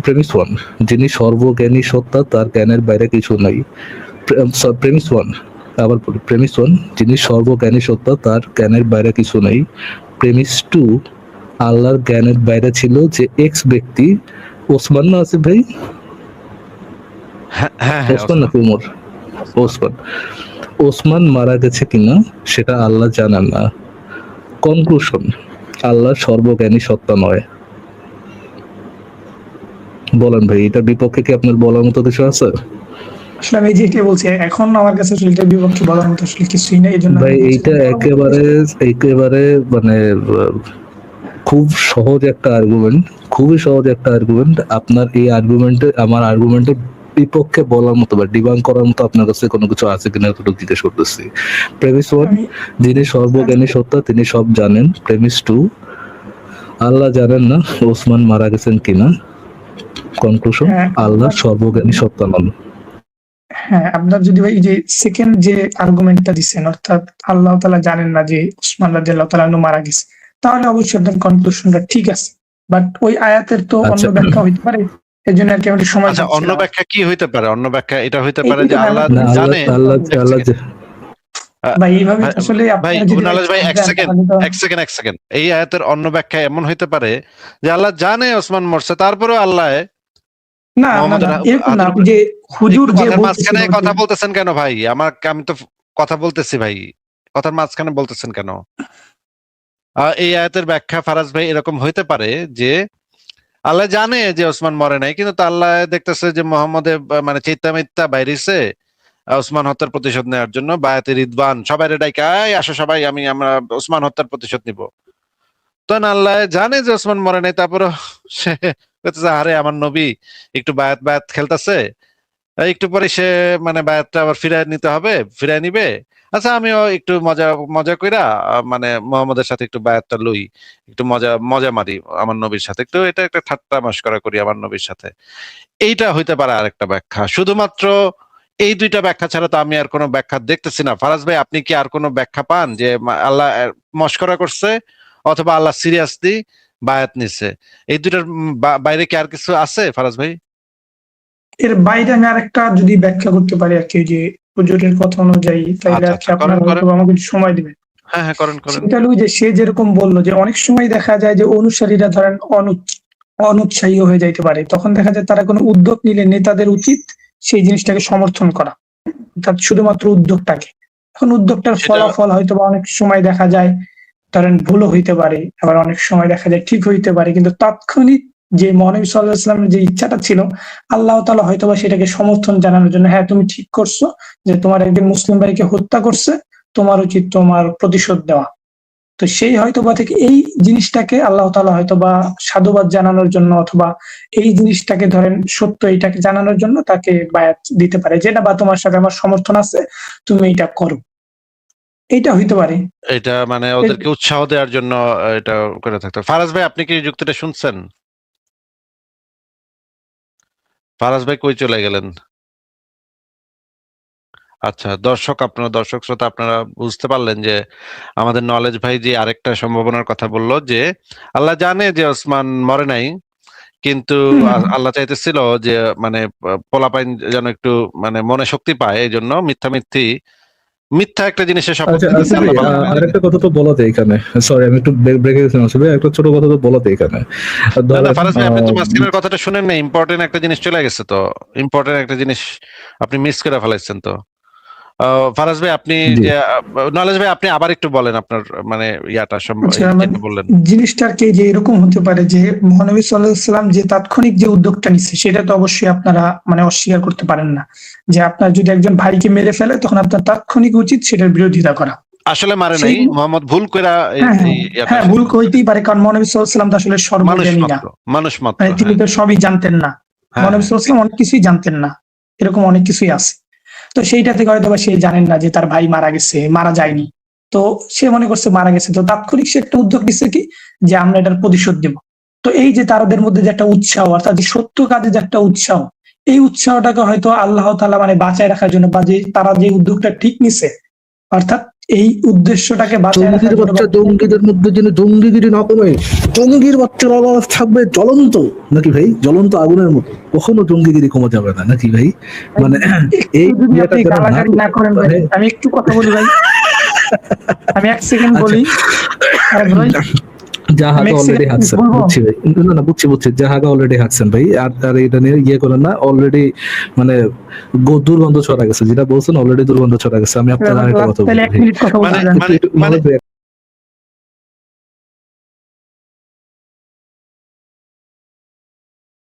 Speaker 4: প্রেমিস ওয়ান, যিনি সর্বজ্ঞানী সত্তা, তার জ্ঞানের বাইরে কিছু নাই। প্রেমিস ওয়ান, আবার বলি, প্রেমিস ওয়ান, যিনি সর্বজ্ঞানী সত্তা, তার জ্ঞানের বাইরে কিছু নাই। প্রেমিস টু, আল্লাহর জ্ঞানের বাইরে ছিল যে এক্স ব্যক্তি, ওসমান না আসিফ ভাই?
Speaker 2: হ্যাঁ হ্যাঁ হ্যাঁ,
Speaker 4: ওসমান নাকি উমর? ওসমান। ওসমান মারা গেছে কিনা সেটা আল্লাহ জানেন না। কনক্লুশন, আল্লাহ সর্বজ্ঞানী সত্তা নয়। বলেন ভাই, এটার বিপক্ষে কি আপনার বলার মতো কিছু আছে?
Speaker 1: আসলে আমি যেটা বলছি, এখন আমার কাছে আসলে এটার বিপক্ষে বলার মতো আসলে কিছুই নাই, এই জন্য আমি
Speaker 4: ভাই
Speaker 1: বলছি
Speaker 4: এইটা
Speaker 1: যে
Speaker 4: একেবারে একেবারে মানে খুব সহজ একটা আর্গুমেন্ট, খুবই সহজ একটা আর্গুমেন্ট। আপনার এই আর্গুমেন্টে, আমার আর্গুমেন্টের বিপক্ষে বলার মতো বা ডিবাং করার মতো আপনার কাছে কোনো কিছু আছে কিনা একটু জিজ্ঞেস করতেছি। প্রেমিস ওয়ান,
Speaker 1: আমি
Speaker 4: যিনি সর্বজ্ঞানী সত্তা, তিনি সব জানেন। প্রেমিস টু, আল্লাহ জানেন না ওসমান মারা গেছেন কিনা। কনক্লুশন,
Speaker 1: হ্যাঁ
Speaker 4: আল্লাহ সর্বজ্ঞানী সত্তা নন।
Speaker 1: হ্যাঁ, আপনার যদি ভাই যে সেকেন্ড যে আর্গুমেন্টটা দিচ্ছেন, অর্থাৎ আল্লাহ তাআলা জানেন না যে উসমান রাদিয়াল্লাহু তাআলা আনহু মারা গেছে, তাহলে অবশ্যই আপনার কনক্লুশনটা ঠিক আছে। বাট ওই আয়াতের তো অন্য
Speaker 4: আচ্ছা
Speaker 1: ব্যাখ্যা হইতে পারে, এর জন্য আর কি আমি একটু সময়
Speaker 2: আচ্ছা, অন্য
Speaker 1: চাচ্ছিলাম।
Speaker 2: ব্যাখ্যা কি হইতে পারে? অন্য ব্যাখ্যা এটা হইতে পারে
Speaker 1: এইটাই
Speaker 2: যে
Speaker 1: তো ভাই
Speaker 2: আল্লাহ
Speaker 1: আমার
Speaker 4: না,
Speaker 2: জানে।
Speaker 1: বুঝতে
Speaker 4: আল্লাহ
Speaker 2: এক সেকেন্ড,
Speaker 1: ভাই এইভাবে তো আসলে
Speaker 2: ভাই
Speaker 1: আপনারা যদি ভাই
Speaker 2: নলেজ ভাই,
Speaker 1: চাপ
Speaker 2: এক
Speaker 1: দেন
Speaker 2: সেকেন্ড,
Speaker 1: তাহলে তো
Speaker 2: এক সেকেন্ড, এই আয়াতের অন্য ব্যাখ্যা এমন হইতে পারে যে আল্লাহ জানে ওসমান মরছে, তারপরেও আল্লাহ
Speaker 1: না না
Speaker 2: মোহাম্মদের
Speaker 1: না এরকম না।
Speaker 2: হাতের
Speaker 1: আপনি
Speaker 2: উপরে।
Speaker 1: যে হুজুর
Speaker 2: একটু
Speaker 1: যে
Speaker 2: কথার
Speaker 1: বলতেছিল
Speaker 2: মাঝখানে
Speaker 1: যে
Speaker 2: কথা বলতেছেন কেন ভাই? আমি তো কথা বলতেছি ভাই, কথার মাঝখানে বলতেছেন কেন? এই আয়াতের ব্যাখ্যা ফারাজ ভাই এরকম হইতে পারে যে আল্লাহ জানে যে ওসমান মরে নাই, কিন্তু তা আল্লাহ দেখতেছে যে মোহাম্মদে মানে চিত্তা মিথ্যা বাইরিছে ওসমান হত্যার প্রতিশোধ নেওয়ার জন্য, বায়াতে রিদওয়ান সবাই ডাইকা, এই আসো সবাই, আমরা ওসমান হত্যার প্রতিশোধ নিব। তখন আল্লাহ জানে যে ওসমান মরে নাই, তারপরে সে বলতেছে, আরে আমার নবী একটু বায়াত বায়াত খেলতেছে, একটু পরে সে মানে বায়াতটা আবার ফিরায় নিতে হবে, ফিরায় নিবে। আচ্ছা, আমিও একটু মজা মজা কইরা মানে মোহাম্মদের সাথে একটু বায়াতটা লই, একটু মজা মজা মারি আমার নবীর সাথে, একটু এটা একটা ঠাট্টা মশকরা করি আমার নবীর সাথে। এইটা হইতে পারে আরেকটা ব্যাখ্যা। শুধুমাত্র এই দুইটা ব্যাখ্যা ছাড়া তো আমি আর কোনো ব্যাখ্যা দেখতেছি না। ফারাজ ভাই, আপনি কি আর কোনো ব্যাখ্যা পান যে আল্লাহ মস্করা করছে অথবা আল্লাহ সিরিয়াসলি বায়াত নিছে? এই দুইটার বাইরে কি আর কিছু আছে ফারাজ ভাই?
Speaker 1: এর বাইরে আমি আরেকটা যদি ব্যাখ্যা করতে পারি আর কি, যে হুজুরের কথা অনুযায়ী, তাইলে আর কি আপনারা হয়তো আমাকে একটু সময় দিবেন।
Speaker 2: হ্যাঁ, করেন।
Speaker 1: সেটা হলো যে সে যেরকম বললো যে অনেক সময় দেখা যায় যে অনুসারীরা ধরেন অনুৎসাহী হয়ে যাইতে পারে, তখন দেখা যায় তারা কোনো উদ্যোগ নিলে নেতাদের উচিত সেই জিনিসটাকে সমর্থন করা, অর্থাৎ শুধুমাত্র উদ্যোগটাকে। এখন উদ্যোগটার ফলাফল হয়তো বা অনেক সময় দেখা যায় ধরেন ভুলও হইতে পারে, আবার অনেক সময় দেখা যায় ঠিক হইতে পারে, কিন্তু তাৎক্ষণিক যে মহানবী সাল্লাল্লাহু আলাইহি ওয়াসাল্লামের যে ইচ্ছাটা ছিল, আল্লাহ তাআলা হয়তোবা সেটাকে সমর্থন জানানোর জন্য, হ্যাঁ তুমি ঠিক করছো যে তোমার একজন মুসলিম ভাইকে হত্যা করছে, তোমার উচিত তোমার প্রতিশোধ দেওয়া। তো সেই হয়তোবা থেকে এই জিনিসটাকে আল্লাহ তাআলা হয়তোবা সাধুবাদ জানানোর জন্য, অথবা এই জিনিসটাকে ধরেন সত্য এটাকে জানানোর জন্য তাকে বায়াত দিতে পারে, যেটা বা তোমার সাথে আমার সমর্থন আছে, তুমি এটা করো, এইটা হইতে পারে।
Speaker 2: এটা মানে ওদেরকে উৎসাহ দেওয়ার জন্য এটা করে থাকতো। ফারাজ ভাই, আপনি কি যুক্তিটা শুনছেন? ফারাজ ভাই কই চলে গেলেন? আচ্ছা, দর্শক শ্রোতা, আপনারা বুঝতে পারলেন যে আমাদের নলেজ ভাই যে আরেকটা সম্ভাবনার কথা বললো, যে আল্লাহ জানে যে ওসমান মরে নাই, কিন্তু আল্লাহ চাইতেছিল যে মানে পোলাপাইন যেন একটু মানে মনে শক্তি পায়, এই জন্য মিথ্যা একটা জিনিসের শপথ নিতেছে।
Speaker 4: আরেকটা কথা তো বলা যায় এখানে, সরি আমি একটু ব্রেকে গেছিলাম, একটা ছোট কথা তো বলা যায় এখানে।
Speaker 2: ফারাজ ভাই, আপনি তো মাঝখানের কথাটা শুনেন না, ইম্পর্টেন্ট একটা জিনিস চলে গেছে, তো ইম্পর্টেন্ট একটা জিনিস আপনি মিস করে ফেলাইছেন। তো ফারাজ ভাই, আপনি নলেজ ভাই, আপনি আবার একটু বলেন আপনার মানে ইয়াটা যেটা বললেন।
Speaker 1: জিনিসটা আর কি যে এরকম হতে পারে যে মহানবী সাল্লাল্লাহু আলাইহি ওয়াসাল্লাম যে তাৎক্ষণিক যে উদ্যোগটা নিচ্ছে, সেটা তো অবশ্যই আপনারা মানে অস্বীকার করতে পারেন না, যে আপনার যদি একজন ভাইকে মেরে ফেলে তখন আপনার তাৎক্ষণিক উচিত সেটার বিরোধিতা করা।
Speaker 2: আসলে মারে নাই, মোহাম্মদ ভুল করে
Speaker 1: হ্যাঁ ভুল হইতেই পারে, কারণ মহানবী সাল্লাল্লাহু আলাইহি ওয়াসাল্লাম তো আসলে সর্বজ্ঞানী না,
Speaker 2: মানুষ মাত্র,
Speaker 1: তিনি তো সবই জানতেন না। মহানবী সাল্লাল্লাহু আলাইহি ওয়াসাল্লাম অনেক কিছুই জানতেন না, এরকম অনেক কিছুই আছে। তো সেইটা থেকে হয়তো বা সে জানেন না যে তার ভাই মারা যায়নি, তো সে মনে করছে মারা গেছে, তো তাৎক্ষণিক সে একটা উদ্যোগ নিচ্ছে কি যে আমরা এটার প্রতিশোধ দেব। তো এই যে তাদের মধ্যে যে একটা উৎসাহ, অর্থাৎ যে সত্য কাজে যে একটা উৎসাহ, এই উৎসাহটাকে হয়তো আল্লাহ তাআলা মানে বাঁচায় রাখার জন্য, বা যে তারা যে উদ্যোগটা ঠিক নিছে, অর্থাৎ এই উদ্দেশ্যটাকে বাঁচায় রাখার জন্য,
Speaker 4: জঙ্গিদের মধ্যে যেন জঙ্গিগিরি না কমে, জঙ্গির বাচ্চার আওয়াজ থাকবে জ্বলন্ত, নাকি ভাই? জ্বলন্ত আগুনের মতো, কখনো জঙ্গিগিরি কমা যাবে না, নাকি ভাই? মানে এই
Speaker 1: গালাগালি না করেন ভাই, আমি একটু কথা বলি ভাই, আমি 1 সেকেন্ড বলি।
Speaker 4: জাহাগা অলরেডি হাঁটছেন, বুঝছি ভাই, না বুঝছি জাহাগা অলরেডি হাঁটছেন ভাই, আর এটা নিয়ে ইয়ে করেন না, অলরেডি মানে দুর্গন্ধ ছড়া গেছে, যেটা বলছেন অলরেডি দুর্গন্ধ ছড়া গেছে। আমি আপনার আরেকটা কথা বলি,